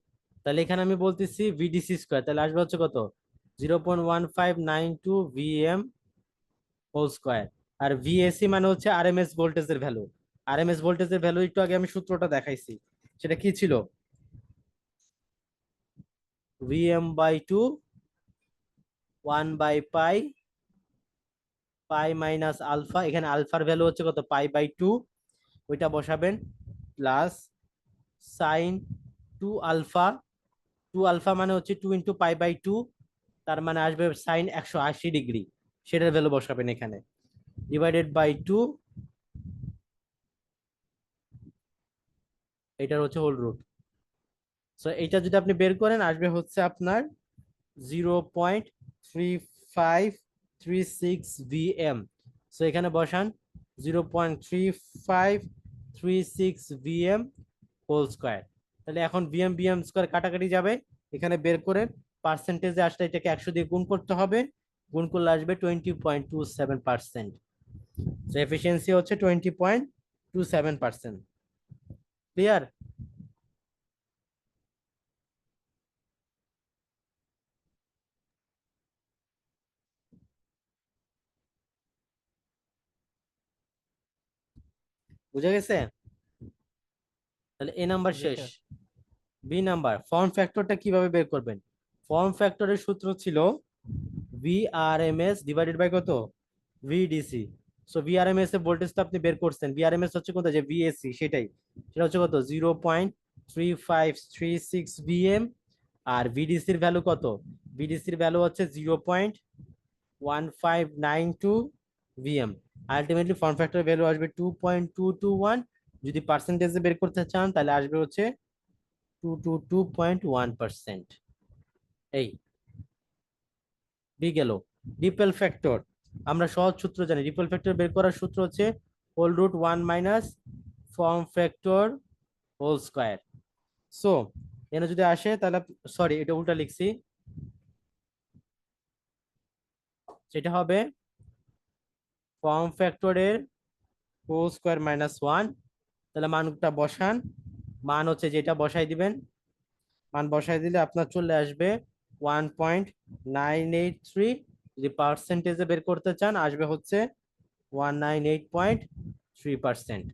তাহলে এখানে আমি বলতেছি ভিডিসি স্কোয়ার, তাহলে আসবে হচ্ছে কত, 0.1592 হোল স্কোয়ার। আর ভিএসি মানে হচ্ছে আরএমএস ভোল্টেজের ভ্যালু। আরএমএস ভোল্টেজের ভ্যালু একটু আগে আমি সূত্রটা দেখাইছি, সেটা কি ছিল, Vm/2 1/পাই পাই মাইনাস আলফা, এখানে আলফার ভ্যালু হচ্ছে কত, পাই/2, ওইটা বসাবেন, প্লাস সাইন 2 আলফা, 2 আলফা মানে হচ্ছে 2 × পাই/2, তার মানে আসবে সাইন 180 ডিগ্রি, সেটার ভ্যালু বসাবেন এখানে, ডিভাইডেড বাই 2, এটার হচ্ছে হোল রুট। সো এইটা যদি আপনি বের করেন আসবে হচ্ছে আপনার 0.3536 VM। সো এখানে বসান 0.3536 VM হোল স্কোয়ার। তাহলে এখন বিএম স্কোয়ার কাটাকাটি যাবে, এখানে বের করে পার্সেন্টেজে আসলে এটাকে 100 দিয়ে গুণ করতে হবে, গুণ করলে আসবে 20.27%। এফিসিয়েন্সি হচ্ছে 20.27%। ক্লিয়ার? বুঝা গেছে? তাহলে এ নাম্বার জি শেষ। স্যার। বি নাম্বার, ফর্ম ফ্যাক্টরটা কিভাবে বের করবেন। ফর্ম ফ্যাক্টরের সূত্র ছিল ভিআরএমএস ডিভাইডেড বাই কত, ভিডিসি। সো ভিআরএমএস এর ভোল্টেজটা আপনি বের করছেন, ভিআরএমএস হচ্ছে কত, যে ভিএসসি সেটাই, সেটা হচ্ছে কত, 0.3536 ভিএম। আর ভিডিসির ভ্যালু কত, ভিডিসির ভ্যালু হচ্ছে 0.1592 VM. Ultimately form factor value আসবে 2.221। যদি পার্সেন্টেজে বের করতে চান তাহলে আসবে হচ্ছে 222.1%। এই বি গেল। রিপেল ফ্যাক্টর, আমরা সহজ সূত্র জানি, রিপেল ফ্যাক্টর বের করার সূত্র হচ্ছে whole root 1 minus form factor whole square. So এখানে যদি আসে তাহলে, সরি এটা উল্টা লিখছি, সেটা হবে ফর্ম ফ্যাক্টরের হোল স্কোয়ার -1। তাহলে মানটা বসান, মান হচ্ছে যেটা বসাই দিবেন, মান বসাই দিলে আপনার চলে আসবে 1.983। যদি পার্সেন্টেজে বের করতে চান আসবে হচ্ছে 198.3%।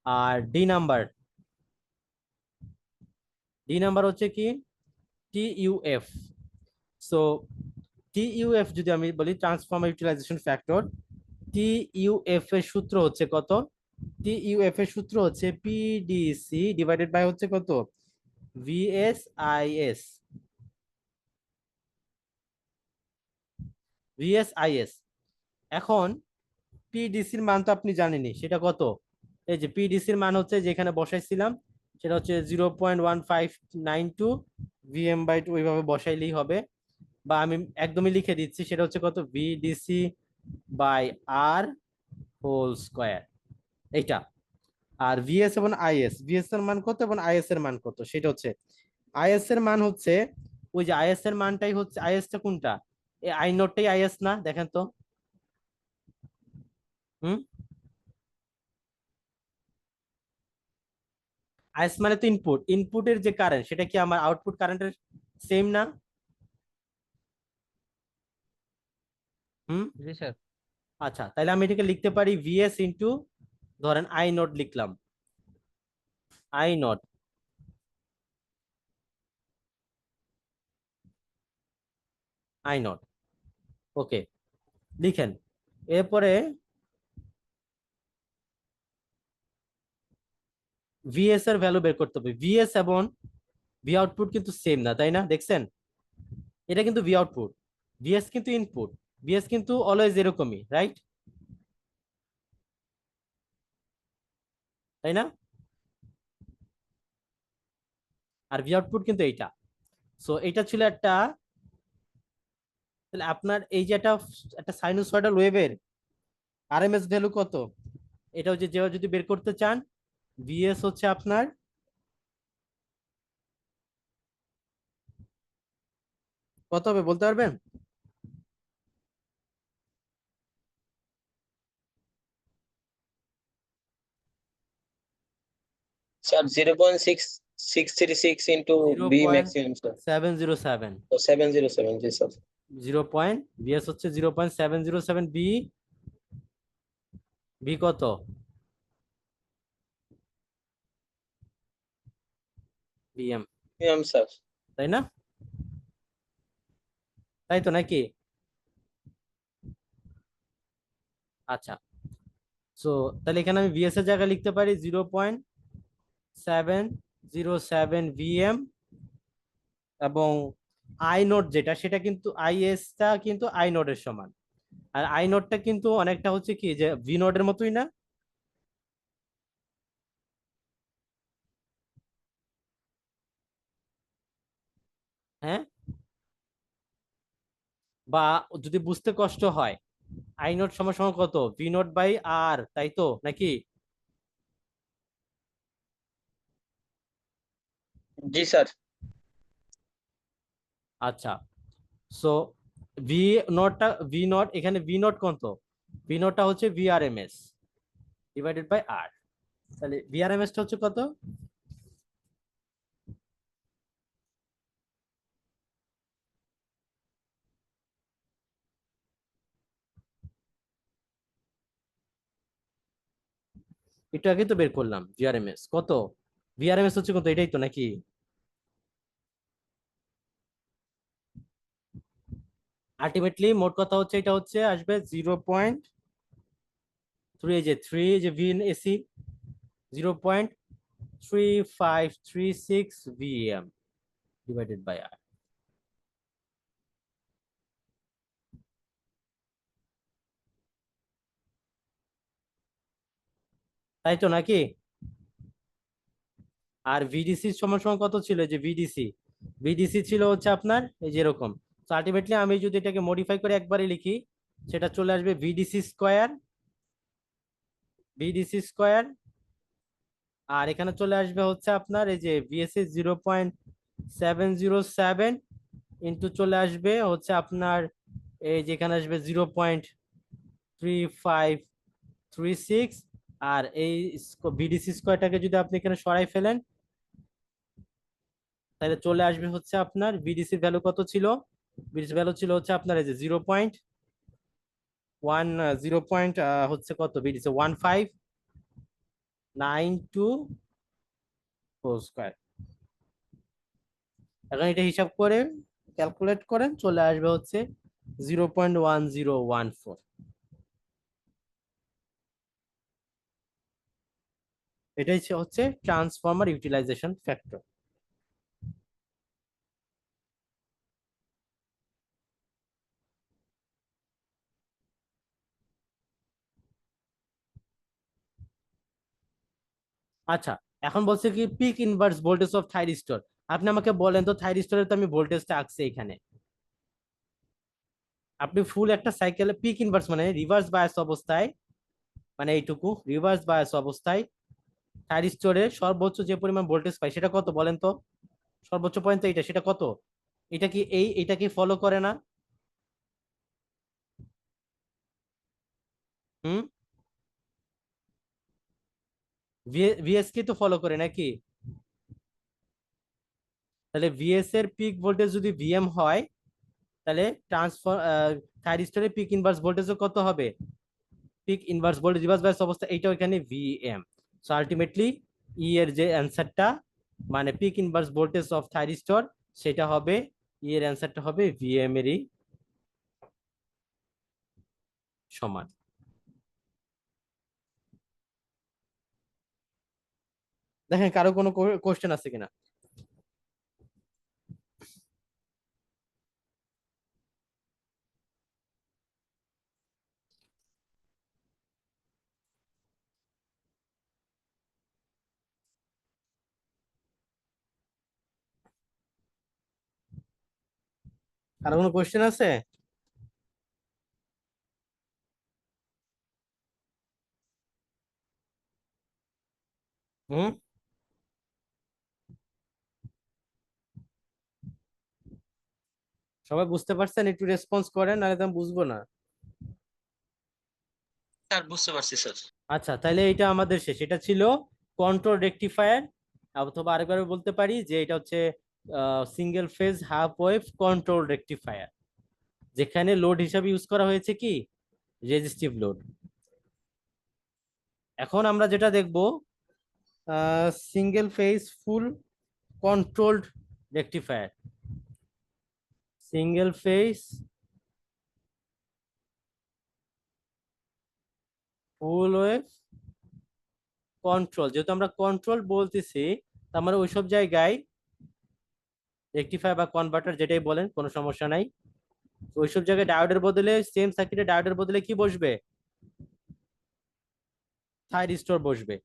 আর ডি নাম্বার হচ্ছে কি, টিইউএফ। সো টিইউএফ যদি আমি বলি, ট্রান্সফর্মার ইউটিলাইজেশন ফ্যাক্টর, টিইউএফ এর সূত্র হচ্ছে কত, টিইউএফ এর সূত্র হচ্ছে পিডিসি ডিভাইডেড বাই হচ্ছে কত, ভিএসআইএস। ভিএসআইএস। এখন পিডিসির মান তো আপনি জানেনই, সেটা কত, এই যে পিডিসির মান হচ্ছে যেখানে বসাইছিলাম, সেটা হচ্ছে 0.1592 VM/2, ওইভাবে বসাইলেই হবে, বা আমি একদমই লিখে দিচ্ছি, সেটা হচ্ছে কত, VDC by R whole square, এইটা। আর ভিএস এবং আইএস, ভিএস এর মান কত এবং আইএস এর মান কত, সেটা হচ্ছে, আইএস এর মান হচ্ছে, ওই যে আইএস এর মানটাই হচ্ছে, আইএস টা কোনটা, এই আই নোটটাই আইএস না, দেখেন তো। হুম, আইএস মানে তো ইনপুট, ইনপুটের যে কারেন্ট সেটা কি আমার আউটপুট কারেন্টের সেম না। হুম, জি স্যার। আচ্ছা তাহলে আমি এটাকে লিখতে পারি ভিএস ইন্টু, ধরেন আই নট লিখলাম, আই নট আই নট। ওকে, লিখেন। এরপরে ভিএস এর ভ্যালু বের করতে হবে। ভিএস এবং ভি আউটপুট কিন্তু সেম না, তাই না? দেখছেন, এটা কিন্তু ভি আউটপুট, ভিএস কিন্তু ইনপুট, ভিএস কিন্তু অলওয়েজ এরকমই, রাইট? তাই না? আর ভি আউটপুট কিন্তু এইটা। সো এটা ছিল একটা, তাহলে আপনার এই যে একটা একটা সাইনুসয়েডাল ওয়েভের আরএমএস ভ্যালু কত, এটা হচ্ছে যে যদি বের করতে চান, ভিএস হচ্ছে আপনার কত হবে বলতে পারবেন? Sir, 0.6636 into zero B point maximum, sir. Seven zero seven. So 707, yes, sir. VS হচ্ছে 0.707, বি বি কত? BM, Sir. তাই না? তাই তো নাকি? আচ্ছা, সো তাহলে এখানে আমি ভিএস এর জায়গায় লিখতে পারি 0.707 ভিএম, এবং আই নোট যেটা, সেটা কিন্তু আইএসটা কিন্তু আই নোটের সমান। আর আই নোটটা কিন্তু অনেকটা হচ্ছে কি যে ভি নোটের মতোই না? হ্যাঁ, বা যদি বুঝতে কষ্ট হয়, আই নোট সমান সমান কত? ভি নোট বাই আর, তাই তো নাকি? Ji, sir. আচ্ছা, সো ভি নটটা, ভি নট এখানে ভি নট কত? ভি নটটা হচ্ছে ভিআরএমএস ডিভাইডেড বাই আর। তাহলে ভিআরএমএস টা হচ্ছে কত? একটু আগে তো বের করলাম ভিআরএমএস কত। ভিআরএমএস হচ্ছে কত, এটাই তো নাকি? আলটিমেটলি মোট কথা হচ্ছে এটা হচ্ছে আসবে 0.3, যে থ্রি যে V AC 0.3536 VM divided by R. তাই তো নাকি? আর ভিডিসি সমান সমান কত ছিল? যে ভিডিসি, ভিডিসি ছিল হচ্ছে আপনার এই যে এরকম। তো আলটিমেটলি আমি যদি এটাকে মডিফাই করে একবারে লিখি, সেটা চলে আসবে ভিডিসি স্কোয়ার, ভিডিসি স্কোয়ার। আর এখানে চলে আসবে হচ্ছে আপনার এই যে ভিএসসি 0.707 ইন্টু চলে আসবে হচ্ছে আপনার এই যেখানে আসবে 0.3536। আর এই ভিডিসি স্কোয়ারটাকে যদি আপনি এখানে সরাই ফেলেন, তাহলে চলে আসবে হচ্ছে আপনার বিডিসি ভ্যালু কত ছিল? বিডিসি ভ্যালু ছিল হচ্ছে আপনার এই যে 0.1, 0. হচ্ছে কত বিডিসি 1592 স্কোয়ার। এখন এটা হিসাব করে ক্যালকুলেট করেন, চলে আসবে হচ্ছে 0.1014। এটাই হচ্ছে ট্রান্সফরমার ইউটিলাইজেশন ফ্যাক্টর। আচ্ছা, এখন বলছে কি peak inverse voltage of thyristor. আপনি আমাকে বলেন তো, থাইরিস্টরের তো আমি ভোল্টেজটা আঁকছি এখানে। আপনি ফুল একটা সাইকেলে পিক ইনভার্স মানে রিভার্স বায়াস অবস্থায়, মানে এইটুকু রিভার্স বায়াস অবস্থায় থাইরিস্টরে সর্বোচ্চ যে পরিমাণ ভোল্টেজ পাই সেটা কত বলেন তো? সর্বোচ্চ পয়েন্ট এইটা, সেটা কত? এটা কি এটা কি ফলো করে না? হুম, ভিএস কি তো ফলো করে নাকি? তাহলে ভিএস এর পিক ভোল্টেজ যদি ভিএম হয়, তাহলে ট্রান্সফার থাইরিস্টরের পিক ইনভার্স ভোল্টেজও কত হবে? Peak inverse voltage reverse bias অবস্থা এইটা এখানে ভিএম। সো আলটিমেটলি ই এর যে অ্যান্সারটা, মানে peak inverse voltage of thyristor, সেটা হবে ই এর অ্যান্সারটা হবে ভিএম এরই সমান। দেখেন কারো কোনো কোশ্চেন আছে কিনা। কারো কোনো কোশ্চেন আছে? হুম, সবাই বুঝতে পারছেন? একটু রেসপন্স করেন, নাহলে তো আমি বুঝবো না। স্যার বুঝতে পারছি স্যার। আচ্ছা, তাহলে এটা আমাদের শেষ। এটা ছিল কন্ট্রোল রেকটিফায়ার, অথবা আরেকবার বলতে পারি যে এটা হচ্ছে single phase half wave control rectifier, যেখানে লোড হিসাবে ইউজ করা হয়েছে কি রেজিস্টিভ লোড। এখন আমরা যেটা দেখব single phase full controlled rectifier. Single phase full wave control, যেহেতু আমরা কন্ট্রোল বলতেছি, তার মানে ওইসব জায়গায় রেকটিফায়ার বা কনভার্টার যেটাই বলেন কোনো সমস্যা নাই, ওইসব জায়গায় ডায়োডের বদলে, সেম সার্কিটে ডায়োডের বদলে কি বসবে? থাইরিস্টর বসবে।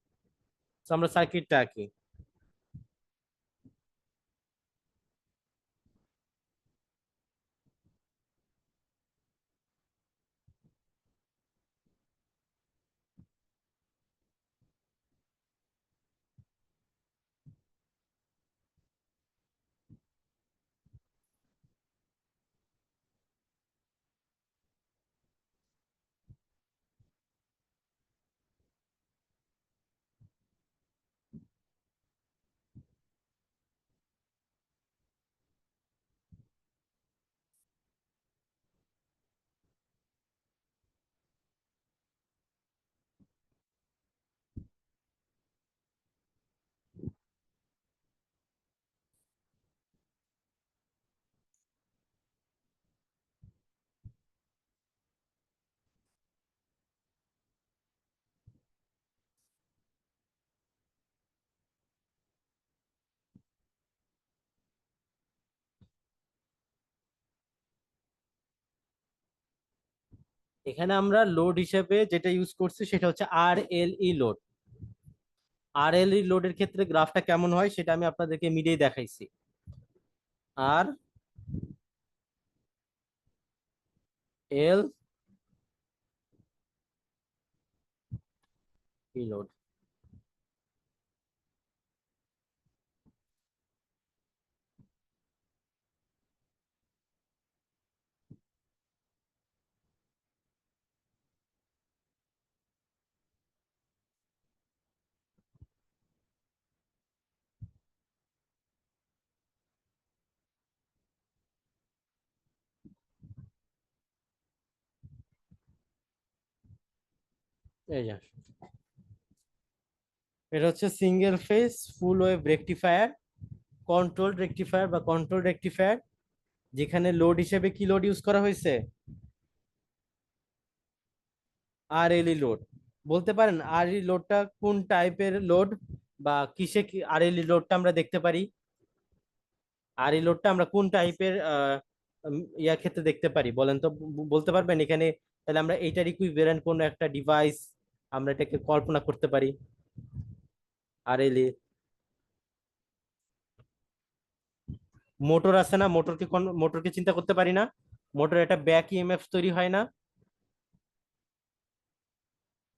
তো আমরা সার্কিটটা আঁকি। এখানে আমরা লোড হিসেবে যেটা ইউজ করছি সেটা হচ্ছে আর এল ই লোড। আর এল ই লোডের ক্ষেত্রে গ্রাফটা কেমন হয় সেটা আমি আপনাদেরকে মিডিয়ায় দেখাইছি। আর এল ই লোড, এই যে এটা হচ্ছে single phase full wave rectifier, control rectifier বা কন্ট্রোল রেকটিফায়ার, যেখানে লোড হিসেবে কি লোড ইউজ করা হয়েছে? আর এল ই লোড। বলতে পারেন আর ই লোডটা কোন টাইপের লোড, বা কিসে কি আর এল ই লোডটা আমরা দেখতে পারি? আর এই লোডটা আমরা কোন টাইপের ইয়ার ক্ষেত্রে দেখতে পারি বলেন তো, বলতে পারবেন এখানে? তাহলে আমরা এইটার ইকুইভ্যালেন্ট কোন একটা ডিভাইস আমরা এটাকে কল্পনা করতে পারি আর এল। মোটর আছে না, মোটরকে চিন্তা করতে পারি না? মোটর একটা ব্যাক ইএমএফ তৈরি হয় না?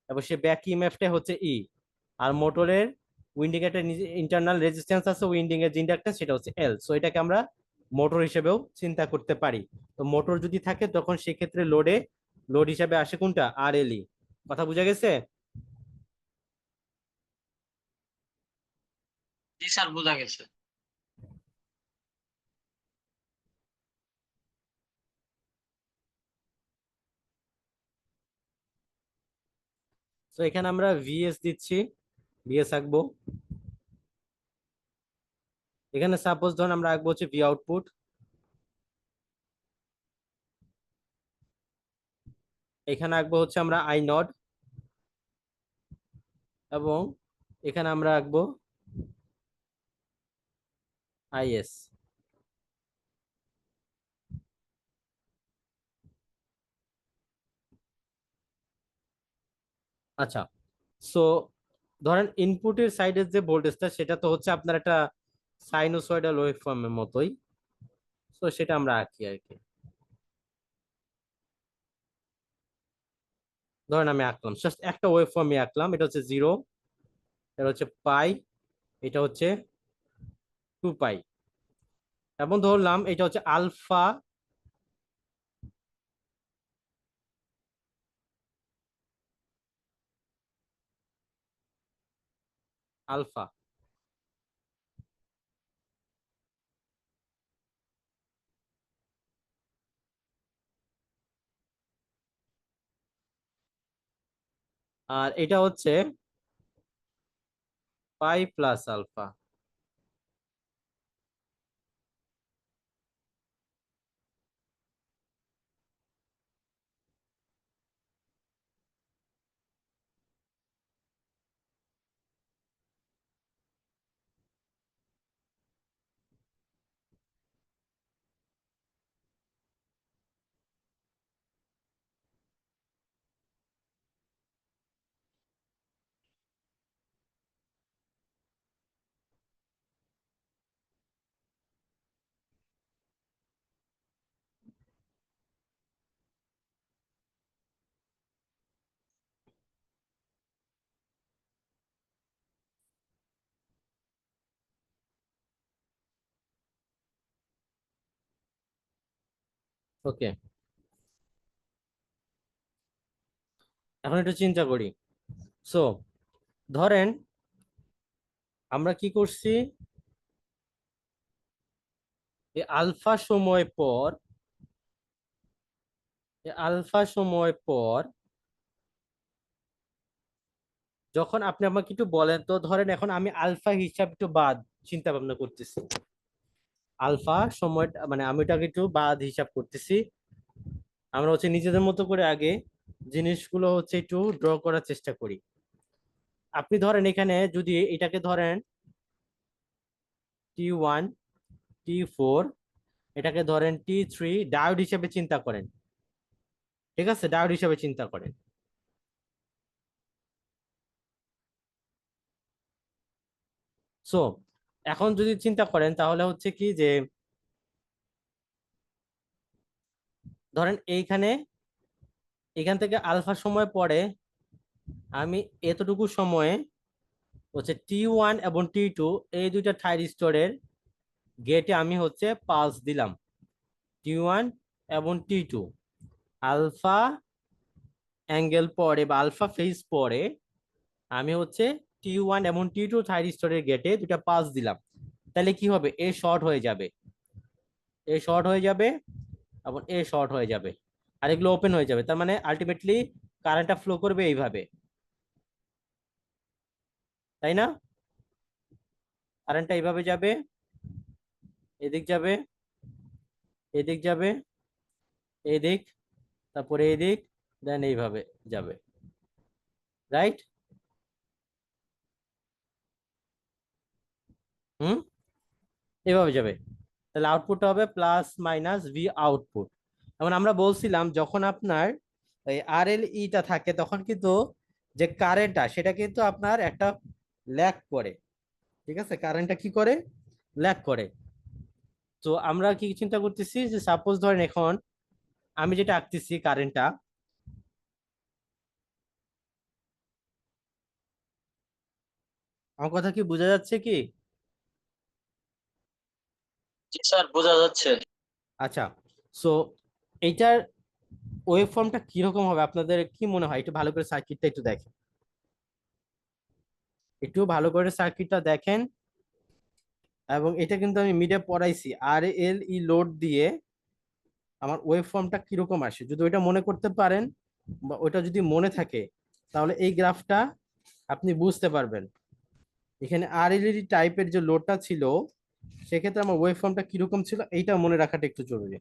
এবং সে ব্যাক ইএমএফটা হচ্ছে ই। আর মোটরের উইন্ডিং একটা ইন্টারনাল রেজিস্ট্যান্স আছে, উইন্ডিং এর যে ইন্ডাক্ট্যান্স সেটা হচ্ছে এল। সো এটাকে আমরা মোটর হিসেবেও চিন্তা করতে পারি। তো মোটর যদি থাকে তখন সেক্ষেত্রে লোড হিসাবে আসে কোনটা? আর এল ই। কথা বোঝা গেছে? জি স্যার বোঝা গেছে। তো এখানে আমরা ভিএস দিচ্ছি, ভিএস আঁকবো। এখানে সাপোজ ধরুন আমরা আঁকবো হচ্ছে ভি আউটপুট। এখানে আঁকবো হচ্ছে আমরা আই নড, এবং এখানে আমরা আঁকবো আইএস। আচ্ছা, সো ধরেন ইনপুটের সাইডের যে ভোল্টেজটা সেটা তো হচ্ছে আপনার একটা সাইনোসয়েডাল ওয়েভফর্মের মতোই। তো সেটা আমরা আঁকি আর কি। ধরেন আমি আঁকলাম জাস্ট একটা ওয়েভফর্মই আঁকলাম, এটা হচ্ছে 0, এটা হচ্ছে পাই, এটা হচ্ছে 2 পাই, এবং ধরলাম এটা হচ্ছে আলফা, আলফা। আর এটা হচ্ছে পাই প্লাস আলফা। ওকে, এখন একটু চিন্তা করি। সো ধরেন আমরা কি করছি, এই আলফা সময় পর, এই আলফা সময় পর যখন আপনি আমাকে একটু বলেন তো, ধরেন এখন আমি আলফা হিসাব একটু বাদ চিন্তা ভাবনা করতেছি, আলফা সময় মানে আমি ওটাকে একটু বাদ হিসাব করতেছি। আমরা হচ্ছে নিজেদের মতো করে আগে জিনিসগুলো হচ্ছে একটু ড্র করার চেষ্টা করি। আপনি ধরেন এখানে যদি এটাকে ধরেন T1, T4, এটাকে ধরেন T3 ডায়োড হিসেবে চিন্তা করেন। ঠিক আছে, ডায়োড হিসেবে চিন্তা করেন। সো এখন যদি চিন্তা করেন তাহলে হচ্ছে কি যে, ধরেন এইখানে এখান থেকে আলফা সময় পরে আমি এতটুকু সময়ে হচ্ছে T1 এবং T2 এই দুইটা থাইরিস্টরের গেটে আমি হচ্ছে পালস দিলাম, T1 এবং T2 আলফা অ্যাঙ্গেল পরে বা আলফা ফেজ পরে আমি হচ্ছে T1 এবং T2 থাইরিস্টরের গেটে দুটা পালস দিলাম। তাহলে কি হবে, এ শর্ট হয়ে যাবে, এ শর্ট হয়ে যাবে, এবং এ শর্ট হয়ে যাবে, আর এগুলো ওপেন হয়ে যাবে। তার মানে আলটিমেটলি কারেন্টটা ফ্লো করবে এইভাবে, তাই না? কারেন্টটা এইভাবে যাবে, এদিক যাবে, এদিক যাবে, এদিক, তারপরে এদিক, দেন এইভাবে যাবে, রাইট? হুম, এইভাবে যাবে। তাহলে আউটপুট হবে প্লাস মাইনাস ভি আউটপুট। এখন আমরা বলছিলাম যখন আপনার এই আর এল ইটা থাকে তখন কিন্তু যে কারেন্টটা সেটা কিন্তু আপনার একটা ল্যাগ করে। ঠিক আছে, কারেন্টটা কি করে, ল্যাগ করে। তো আমরা কি চিন্তা করতেছি যে সাপোজ ধরেন এখন আমি যেটা আঁকতেছি কারেন্টটা, আমার কথা কি বোঝা যাচ্ছে কি? জি স্যার, বোঝা যাচ্ছে। আচ্ছা, সো এইটার ওয়েভ ফর্মটা কিরকম হবে আপনাদের কি মনে হয়? একটু ভালো করে সার্কিটটা একটু দেখেন, একটু ভালো করে সার্কিটটা দেখেন। এবং এটা কিন্তু আমি মিডে পড়াইছি আর এল ই লোড দিয়ে আমার ওয়েভ ফর্মটা কিরকম আসে, যদি ওইটা মনে করতে পারেন বা ওইটা যদি মনে থাকে তাহলে এই গ্রাফটা আপনি বুঝতে পারবেন। এখানে আর এল টাইপের যে লোডটা ছিল সেক্ষেত্রে আমার ওয়েভ ফর্মটা কিরকম ছিল এইটা মনে রাখাটা একটু জরুরি।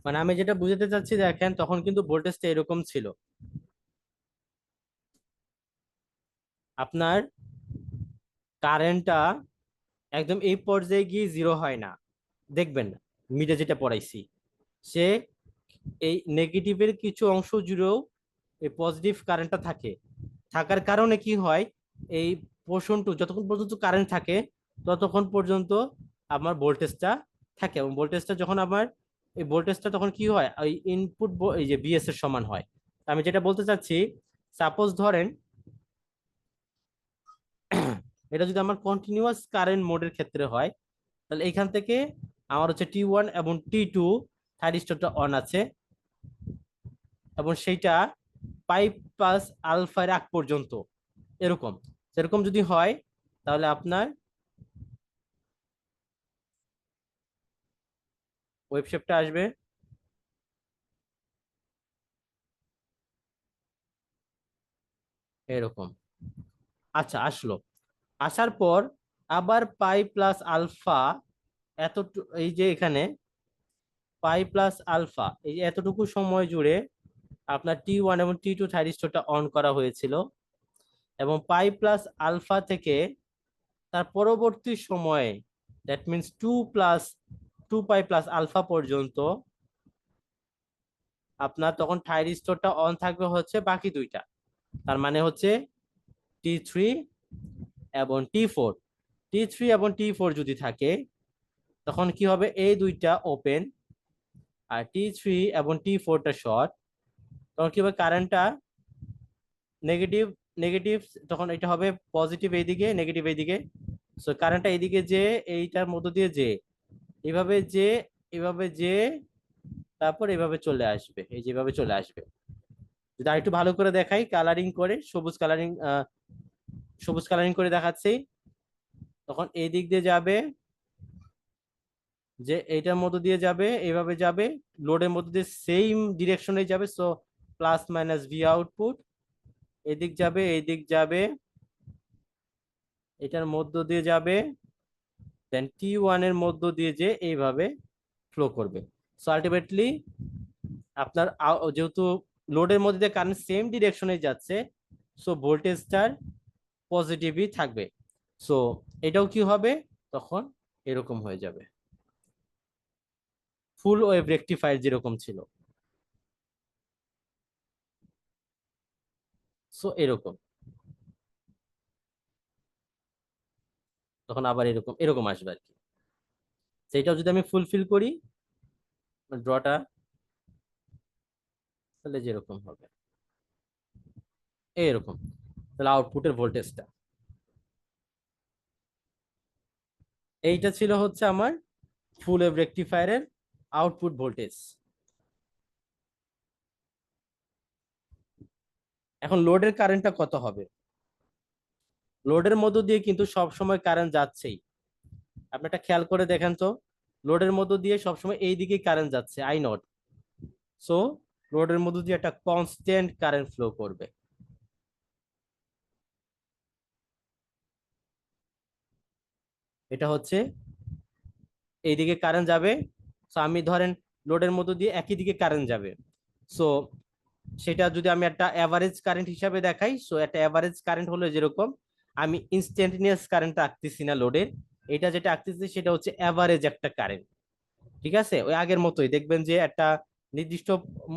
মানে আমি যেটা বুঝাতে চাচ্ছি দেখেন, তখন কিন্তু ভোল্টেজটা এরকম ছিল। আপনার কারেন্টটা একদম এই পর্যায়ে গিয়ে জিরো হয় না, দেখবেন মিডে যেটা পড়াইছি, সে এই নেগেটিভের কিছু অংশ জুড়েও এই পজিটিভ কারেন্টটা থাকে। থাকার কারণে কি হয়, এই পোর্শনটু যতক্ষণ পর্যন্ত কারেন্ট থাকে ততক্ষণ পর্যন্ত আমার ভোল্টেজটা থাকে, এবং ভোল্টেজটা যখন আমার এই ভোল্টেজটা তখন কি হয়, ওই ইনপুট এই যে বিএস এর সমান হয়। আমি যেটা বলতে চাচ্ছি, সাপোজ ধরেন এটা যদি আমার কন্টিনিউয়াস কারেন্ট মোডের ক্ষেত্রে হয়, তাহলে এখান থেকে আমার হচ্ছে T1 এবং T2 থাইরিস্টরটা অন আছে, এবং সেইটা পাইপ প্লাস আলফার আগ পর্যন্ত এরকম। সেরকম যদি হয় তাহলে আপনার ওয়েব শেপটা আসবে এরকম। আচ্ছা, আসলো। আসার পর আবার পাই প্লাস আলফা, এত এই যে এখানে পাই প্লাস আলফা, এই যে এতটুকু সময় জুড়ে আপনার T1 এবং T2 থাইরিস্টরটা অন করা হয়েছিল, এবং পাই প্লাস আলফা থেকে তার পরবর্তী সময়ে, that means 2 pi plus alpha পর্যন্ত আপনার তখন থাইরিস্টরটা অন থাকবে হচ্ছে বাকি দুইটা। তার মানে হচ্ছে T3 এবং T4। T3 এবং T4 যদি থাকে তখন কি হবে, এই দুইটা ওপেন, আর T3 এবং T4টা শর্ট। তখন কি হবে, কারেন্টটা নেগেটিভ নেগেটিভ, তখন এটা হবে পজিটিভ এইদিকে, নেগেটিভ এইদিকে। সো কারেন্টটা এইদিকে যে এইটার মধ্য দিয়ে যে এইভাবে যে এভাবে যে তারপর এভাবে চলে আসবে, এই যেভাবে চলে আসবে। যদি আরেকটু ভালো করে দেখাই, কালারিং করে সবুজ কালারিং করে দেখাচ্ছি, তখন এই দিক দিয়ে যাবে, যে এইটার মধ্য দিয়ে যাবে, এইভাবে যাবে, লোডের মধ্য দিয়ে সেম ডিরেকশনে যাবে। So plus minus V output, এদিক যাবে, এইদিক যাবে, এটার মধ্য দিয়ে যাবে, দেন T1 এর মধ্য দিয়ে যে এইভাবে ফ্লো করবে। সো আলটিমেটলি আপনার যেহেতু লোডের মধ্যে দিয়ে কারেন্ট সেম ডিরেকশনে যাচ্ছে, সো ভোল্টেজটার পজিটিভই থাকবে। সো এটাও কি হবে, তখন এরকম হয়ে যাবে, ফুল ওয়েভ রেকটিফায়ার যেরকম ছিল। সো এরকম, তখন আবার এরকম এরকম আসবে আর কি। সেইটাও যদি আমি ফুলফিল করি ড্রটা, তাহলে যেরকম হবে এরকম, তাহলে আউটপুটের ভোল্টেজটা এইটা ছিল হচ্ছে আমার ফুল ওয়েভ রেকটিফায়ারের আউটপুট ভোল্টেজ। এখন লোডের কারেন্টটা কত হবে? লোডের মধ্য দিয়ে কিন্তু সব সময় কারেন্ট যাচ্ছেই, আপনি একটা খেয়াল করে দেখেন তো, লোডের মধ্য দিয়ে সবসময় এই দিকেই কারেন্ট যাচ্ছে, আই নট। সো লোডের মধ্য দিয়ে একটা কনস্ট্যান্ট কারেন্ট ফ্লো করবে। এটা হচ্ছে এইদিকে কারেন্ট যাবে। সো আমি ধরেন লোডের মধ্য দিয়ে একই দিকে কারেন্ট যাবে। সো সেটা যদি আমি একটা অ্যাভারেজ কারেন্ট হিসাবে দেখাই, সো একটা অ্যাভারেজ কারেন্ট হলো যেরকম, আমি ইনস্ট্যান্টিনিয়াস কারেন্ট আঁকতেছি না লোডের, এটা যেটা আঁকতেছি সেটা হচ্ছে অ্যাভারেজ একটা কারেন্ট। ঠিক আছে, ওই আগের মতোই দেখবেন যে একটা নির্দিষ্ট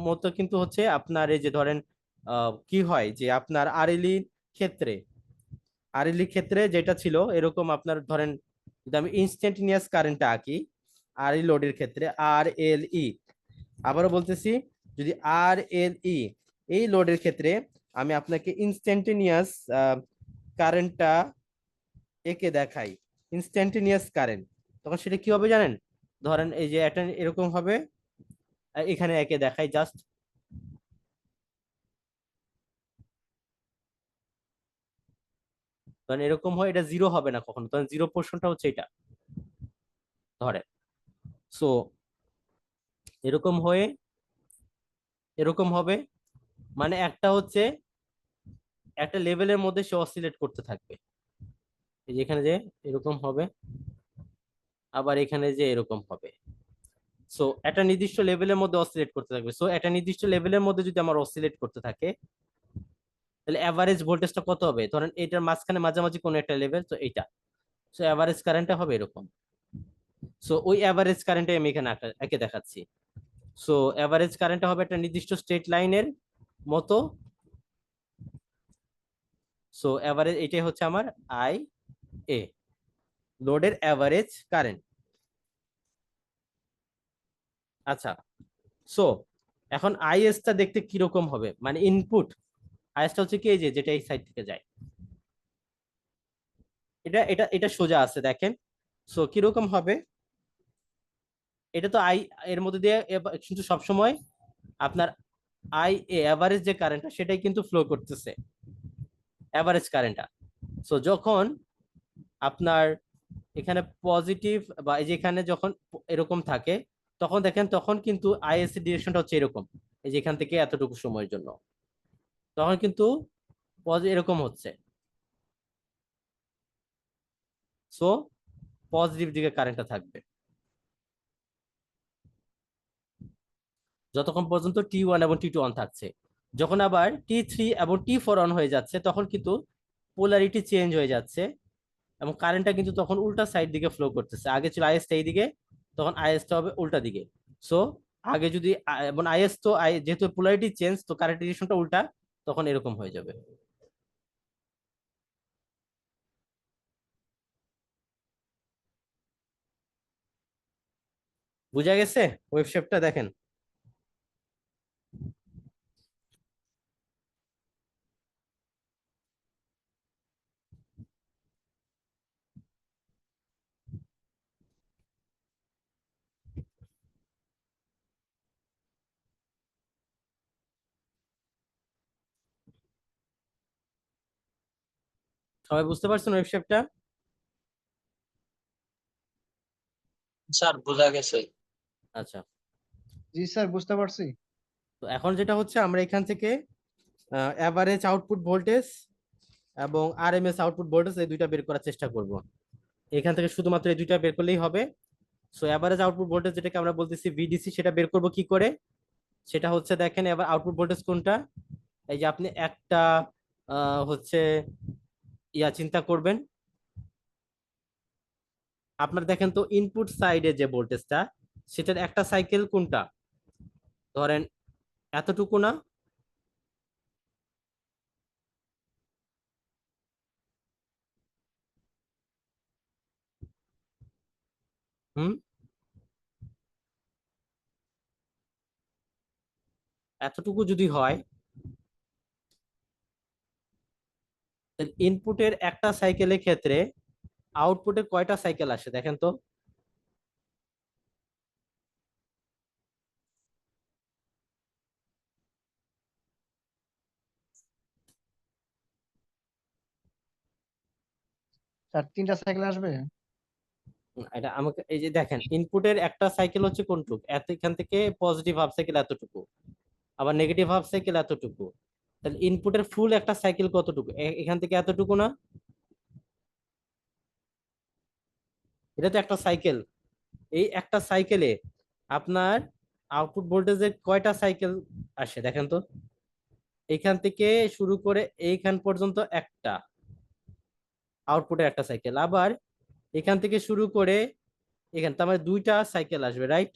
মতো কিন্তু হচ্ছে আপনার এই যে ধরেন কি হয় যে আপনার আরএলই ক্ষেত্রে যেটা ছিল এরকম, আপনার ধরেন যদি আমি ইনস্ট্যান্টিনিয়াস কারেন্টটা আঁকি আরই লোডের ক্ষেত্রে RLE, আবারও বলতেছি, যদি RLE এই লোডের ক্ষেত্রে আমি আপনাকে ইনস্ট্যান্টিনিয়াস কারেন্টটা একে দেখাই, ইনস্ট্যান্টিনিয়াস কারেন্ট, তখন সেটা কি হবে জানেন? ধরেন এই যে একটা এরকম হবে, এখানে একে দেখাই জাস্ট, ধরেন এরকম হয়, এটা জিরো হবে না কখনো, তখন জিরো পোর্শনটা হচ্ছে এটা ধরে। সো এরকম হয়ে এরকম হবে, মানে একটা হচ্ছে একটা লেভেলের মধ্যে সে অসিলেট করতে থাকবে, এই যে এখানে যে এরকম হবে, আবার এখানে যে এরকম হবে। সো একটা নির্দিষ্ট লেভেলের মধ্যে অসিলেট করতে থাকবে। সো একটা নির্দিষ্ট লেভেলের মধ্যে যদি আমার অসিলেট করতে থাকে, তাহলে অ্যাভারেজ ভোল্টেজটা কত হবে? ধরেন এটার মাঝখানে মাঝামাঝি কোনো একটা লেভেল, তো এইটা, সো অ্যাভারেজ কারেন্টটা হবে এরকম। সো ওই অ্যাভারেজ কারেন্টে আমি এখানে একে দেখাচ্ছি। সো অ্যাভারেজ কারেন্টটা হবে একটা নির্দিষ্ট স্ট্রেট লাইনের মতো। সো অ্যাভারেজ এটাই হচ্ছে আমার আই এ, লোডের অ্যাভারেজ কারেন্ট। আচ্ছা, সো এখন আইএস টা দেখতে কিরকম হবে, মানে ইনপুট আইএস টা হচ্ছে কি, এই যে যেটা এই সাইড থেকে যায়, এটা এটা এটা সোজা আছে দেখেন। সো কিরকম হবে, এটা তো আই এর মধ্যে দিয়ে কিন্তু সবসময় আপনার আই এ এভারেজ যে কারেন্টটা সেটাই কিন্তু ফ্লো করতেছে, এভারেজ কারেন্টটা। সো যখন আপনার এখানে পজিটিভ বা এই যে এখানে যখন এরকম থাকে, তখন দেখেন তখন কিন্তু আইএসসি ডিরেকশনটা হচ্ছে এরকম, এই যে এখান থেকে এতটুকু সময়ের জন্য তখন কিন্তু এরকম হচ্ছে। সো পজিটিভ দিকে কারেন্টটা থাকবে যতক্ষণ পর্যন্ত T1 এবং T2 অন থাকছে। যখন আবার T3 এবং T4 অন হয়ে যাচ্ছে, তখন কিন্তু পোলারিটি চেঞ্জ হয়ে যাচ্ছে এবং কারেন্টটা কিন্তু তখন উল্টা সাইড দিকে ফ্লো করতেছে। আগে ছিল আইএসটা এই দিকে, তখন আইএসটা হবে উল্টা দিকে। সো আগে যদি এবং আইএস তো যেহেতু পোলারিটি চেঞ্জ, তো কারেন্ট ডিরেকশনটা উল্টা, তখন এরকম হয়ে যাবে। বুঝা গেছে? ওয়েভ শেপটা দেখেন। সবাই বুঝতে পারছেন ওয়েভ শেপটা? স্যার বোঝা গেছে। আচ্ছা, জি স্যার, বুঝতে পারছি। তো এখন যেটা হচ্ছে আমরা এখান থেকে অ্যাভারেজ আউটপুট ভোল্টেজ এবং আরএমএস আউটপুট ভোল্টেজ এই দুইটা বের করার চেষ্টা করব। এখান থেকে শুধুমাত্র এই দুইটা বের করলেই হবে। সো অ্যাভারেজ আউটপুট ভোল্টেজ যেটাকে আমরা বলতেছি ভিডিসি, সেটা বের করব কি করে? সেটা হচ্ছে দেখেন এবার আউটপুট ভোল্টেজ কোনটা, এই যে আপনি একটা হচ্ছে চিন্তা করবেন, আপনার দেখেন তো ইনপুট সাইডে যে ভোল্টেজটা, সেটার একটা সাইকেল কোনটা? ধরেন এতটুকু না? হুম, এতটুকু যদি হয়, ইনপুটের একটা সাইকেলের ক্ষেত্রে আউটপুটে কয়টা সাইকেল আসে দেখেন তো? স্যার 3টা সাইকেল আসবে। এটা আমাকে এই যে দেখেন ইনপুটের একটা সাইকেল হচ্ছে কোনটুকু, এখান থেকে পজিটিভ হাফ সাইকেল এতটুকু, আবার নেগেটিভ হাফ সাইকেল এতটুকু। তাহলে ইনপুটের ফুল একটা সাইকেল কতটুকু? এখান থেকে এতটুকু না? এটা তো একটা সাইকেল। এই একটা সাইকেলে আপনার আউটপুট ভোল্টেজের কয়টা সাইকেল আসে দেখেন তো? এখান থেকে শুরু করে এইখান পর্যন্ত একটা আউটপুটের একটা সাইকেল, আবার এখান থেকে শুরু করে এখান, তার মানে দুইটা সাইকেল আসবে, রাইট?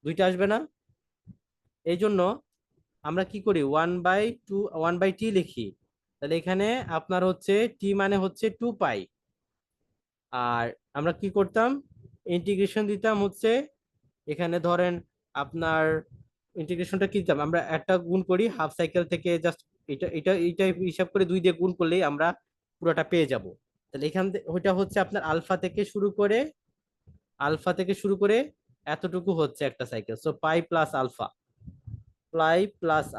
দুইটা আসবে না? এই জন্য আমরা কি করি, 1/2 1/t লিখি। তাহলে এখানে আপনার হচ্ছে টি মানে হচ্ছে 2 পাই, আর আমরা কি করতাম, ইন্টিগ্রেশন দিতাম হচ্ছে এখানে ধরেন আপনার ইন্টিগ্রেশনটা কি দিতাম, আমরা একটা গুণ করি হাফ সাইকেল থেকে, জাস্ট এটা এটা এটা হিসাব করে 2 দিয়ে গুণ করলেই আমরা পুরোটা পেয়ে যাব। তাহলে এখান থেকে ওইটা হচ্ছে আপনার আলফা থেকে শুরু করে এতটুকু হচ্ছে একটা cycle. So pi plus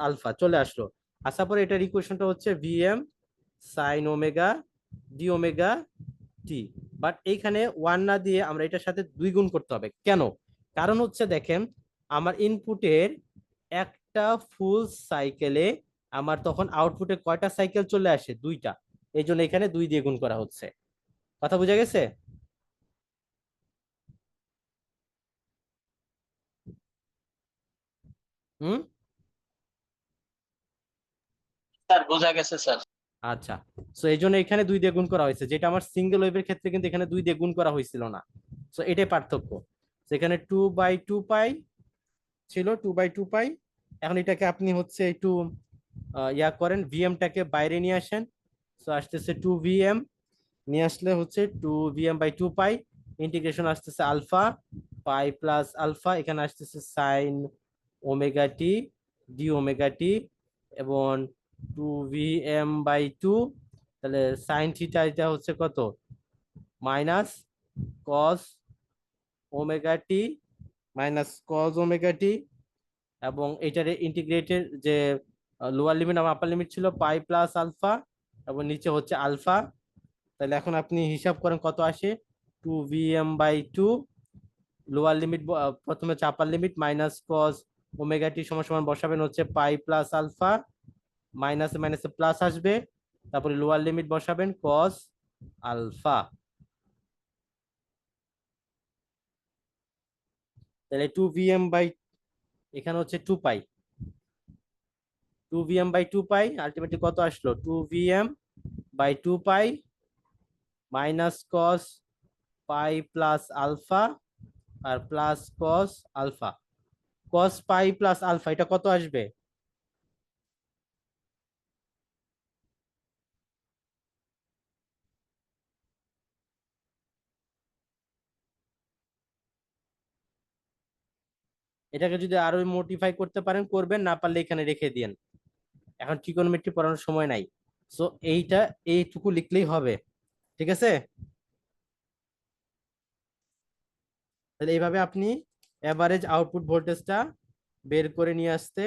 alpha চলে আসলো। আসার পরে এটার ইকুয়েশনটা হচ্ছে VM sine omega d omega t. But এইখানে 1 না দিয়ে আমরা এটার সাথে 2 গুণ করতে হবে কেন? কারণ হচ্ছে দেখেন আমার ইনপুটের একটা ফুল সাইকেলে আমার তখন আউটপুটে কয়টা সাইকেল চলে আসে, 2টা। এই জন্য এখানে 2 দিয়ে গুণ করা হচ্ছে। কথা বোঝা গেছে? হুম। স্যার বোঝা গেছে স্যার। আচ্ছা, সো এই জন্য এখানে 2 দিয়ে গুণ করা হয়েছে, যেটা আমার সিঙ্গেল ওয়েভের ক্ষেত্রে কিন্তু এখানে 2 দিয়ে গুণ করা হয়েছিল না। সো এটাই পার্থক্য। সেখানে 2/2 পাই ছিল, 2/2 পাই। এখন এটাকে আপনি হচ্ছে একটু ইয়া করেন, ভিএমটাকে বাইরে নিয়ে আসেন। সো আসতেছে 2 ভিএম, নিয়ে আসলে হচ্ছে 2 ভিএম/2 পাই। ইন্টিগ্রেশন আসতেছে আলফা পাই প্লাস আলফা, এখানে আসতেছে sine omega t d omega t, এবং 2 ভিএম/2, তাহলে সাইন থিটা এটা হচ্ছে কত, minus cos omega t, minus cos omega t, এবং এটার ইন্টিগ্রেটের যে লোয়ার লিমিট আর আপার লিমিট ছিল পাই প্লাস আলফা, এবং নিচে হচ্ছে আলফা। তাহলে এখন আপনি হিসাব করেন কত আসে, 2 ভিএম/2, লোয়ার লিমিট প্রথমে হচ্ছে upper limit minus cos omega t সমান সমান বসাবেন হচ্ছে পাই প্লাস আলফা, মাইনাসে মাইনাসে প্লাস আসবে, তারপরে লোয়ার লিমিট বসাবেন কস আলফা। তাহলে 2 ভিএম এখানে হচ্ছে 2 পাই, 2 ভিএম/2 পাই আলটিমেটলি কত আসলো, 2 ভিএম/2 pi minus cos pi plus alpha আর plus cos alpha. Cos pi plus alpha এটা কত আসবে, এটাকে যদি আরো মডিফাই করতে পারেন করবেন, না পারলে এখানে রেখে দিন। এখন ট্রিগোনোমেট্রি পড়ানোর সময় নাই, সো এইটা এইটুকু লিখলেই হবে। ঠিক আছে, তাহলে এইভাবে আপনি এভারেজ আউটপুট ভোল্টেজটা বের করে নিয়ে আসতে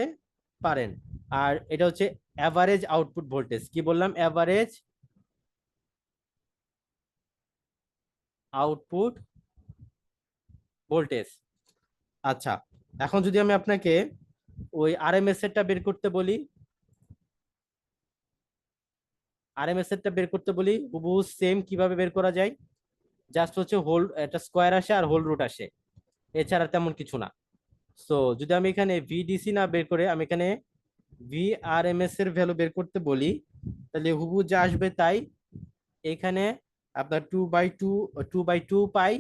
পারেন। আর এটা হচ্ছে এভারেজ আউটপুট ভোল্টেজ, কি বললাম, এভারেজ আউটপুট ভোল্টেজ। আচ্ছা, এখন যদি আমি আপনাকে ওই আরএমএস এরটা বের করতে বলি, আরএমএস এরটা বের করতে বলি, হুবহু সেম কিভাবে বের করা যায়, জাস্ট হচ্ছে হোল একটা স্কোয়ার আসে আর হোল রুট আসে, এছাড়া তেমন কিছু না। সো যদি আমি এখানে ভিডিসি না বের করে আমি এখানে ভিআরএমএস এর ভ্যালু বের করতে বলি, তাহলে হুবহু যা আসবে তাই। এখানে আপনার 2/2, 2/2 পাই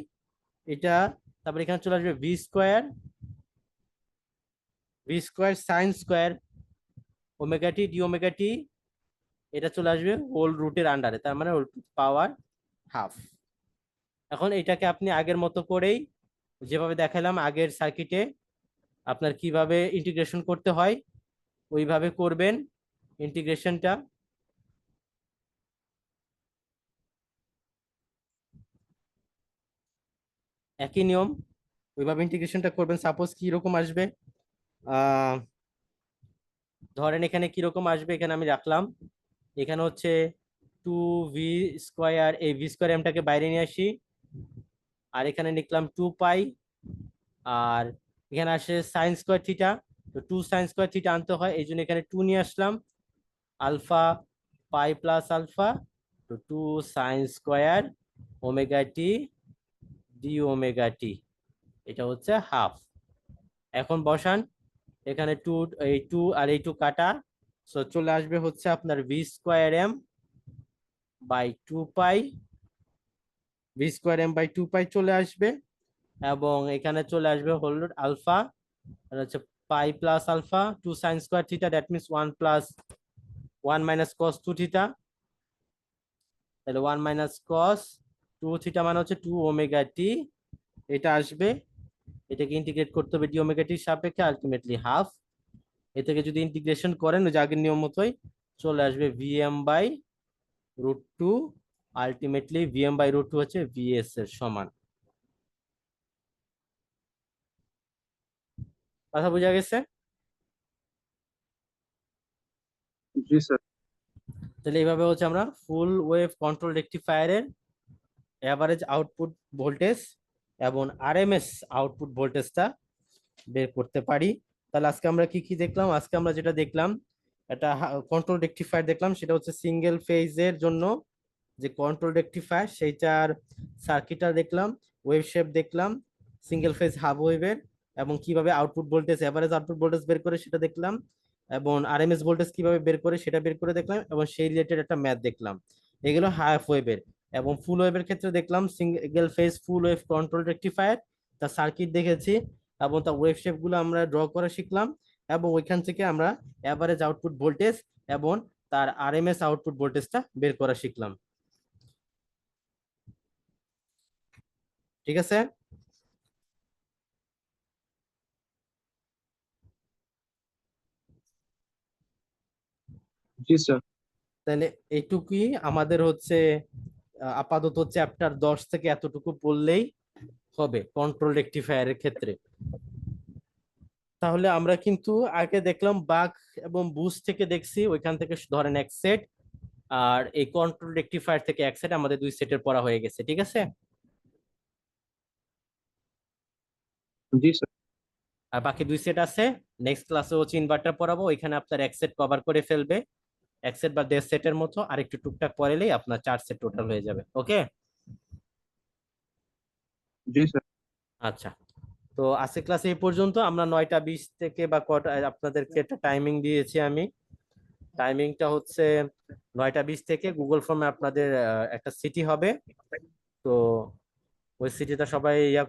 এটা, তারপর এখানে চলে আসবে v square sine square omega t d omega t, এটা চলে আসবে হোল রুটের আন্ডারে, তার মানে পাওয়ার হাফ। এখন এটাকে আপনি আগের মতো করেই যেভাবে দেখালাম আগের সার্কিটে, আপনার কিভাবে ইন্টিগ্রেশন করতে হয় ওইভাবে করবেন ইন্টিগ্রেশনটা। একই নিয়ম, ওইভাবে ইন্টিগ্রেশনটা করবেন। সাপোজ কি রকম আসবে, আহ ধরেন এখানে কিরকম আসবে, এখানে আমি রাখলাম, এখানে হচ্ছে 2 ভি স্কোয়ার, এই ভি স্কোয়ার এমটাকে বাইরে নিয়ে আসি, আর এখানে লিখলাম 2 পাই, আর এখানে আসে সাইন স্কোয়ার থিটা, তো 2 সাইন স্কোয়ার থিটা আনতে হয়, এই জন্য এখানে 2 নিয়ে আসলাম, আলফা পাই প্লাস আলফা, তো 2 sine square omega t d omega t, এটা হচ্ছে হাফ। এখন বসান এখানে এই 2 আর এই 2 কাটা, সো চলে আসবে হচ্ছে আপনার ভি স্কোয়ার এম/2 পাই, ভি স্কোয়ার এম/2 পাই চলে আসবে, এবং এখানে চলে আসবে হোল রুট আলফা, আর হচ্ছে pi plus alpha 2 sine square theta, that means 1 + 1 - cos 2 থিটা, তাহলে 1 - cos 2 থিটা মানে হচ্ছে 2 ওমেগা টি, এটা আসবে। এটাকে ইন্টিগ্রেট করতে হবে ডি ওমেগা টির সাপেক্ষে, আলটিমেটলি হাফ। এ থেকে যদি ইন্টিগ্রেশন করেন ওই যে আগের নিয়ম মতোই চলে আসবে Vm/√2, আলটিমেটলি Vm/√2 হচ্ছে Vs এর সমান। কথা বোঝা গেছে? জি স্যার। তাহলে এইভাবে হচ্ছে আমরা ফুল ওয়েভ কন্ট্রোল রেকটিফায়ারের এভারেজ আউটপুট ভোল্টেজ এবং আরএমএস আউটপুট ভোল্টেজটা বের করতে পারি। তাহলে আজকে আমরা কি কি দেখলাম, আজকে আমরা যেটা দেখলাম একটা কন্ট্রোল রেকটিফায়ার দেখলাম, সেটা হচ্ছে সিঙ্গেল ফেজের জন্য যে কন্ট্রোল রেকটিফায়ার সেইটার সার্কিটটা দেখলাম, ওয়েভ শেপ দেখলাম, সিঙ্গেল ফেজ হাফ ওয়েভের, এবং কিভাবে output voltage, average output voltage বের করে সেটা দেখলাম, এবং আরএমএস ভোল্টেজ কিভাবে বের করে সেটা বের করে দেখলাম, এবং সেই রিলেটেড একটা ম্যাথ দেখলাম। এগুলো হাফ ওয়েভের। এবং ফুল ওয়েভের ক্ষেত্রে দেখলাম single phase full wave control rectifier, তার সার্কিট দেখেছি, এবং তার ওয়েভ শেপ গুলো আমরা ড্র করা শিখলাম, এবং ওইখান থেকে আমরা এভারেজ আউটপুট ভোল্টেজ এবং তার আরএমএস আউটপুট ভোল্টেজটা বের করা শিখলাম। ঠিক আছে? জি স্যার। তাহলে এইটুকুই আমাদের হচ্ছে আপাতত চ্যাপ্টার 10 থেকে এতটুকু পড়লেই হবে কন্ট্রোল রেকটিফায়ারের ক্ষেত্রে। তাহলে আমরা কিন্তু আগে দেখলাম বাক এবং বুস্ট থেকে দেখছি, ওইখান থেকে ধরেন এক সেট, আর এই কন্ট্রোল রেকটিফায়ার থেকে এক সেট, আমাদের 2 সেটের পড়া হয়ে গেছে। ঠিক আছে? জি স্যার। আর বাকি 2 সেট আছে, নেক্সট ক্লাসে হচ্ছে ইনভার্টার পড়াবো, ওইখানে আপনার এক সেট কভার করে ফেলবে, এক সেট বা 1.5 সেটের মতো, আর একটু টুকটাক পড়ালেই আপনার 4 সেট টোটাল হয়ে যাবে। ওকে? জি স্যার। আচ্ছা, তো আজকে ক্লাসে এই পর্যন্ত। আমরা 9টা 20 থেকে বা কটা আপনাদেরকে একটা টাইমিং দিয়েছি আমি। টাইমিংটা হচ্ছে 9টা 20 থেকে গুগল ফর্মে আপনাদের একটা সিটি হবে, তো ওই সিটিটা সবাই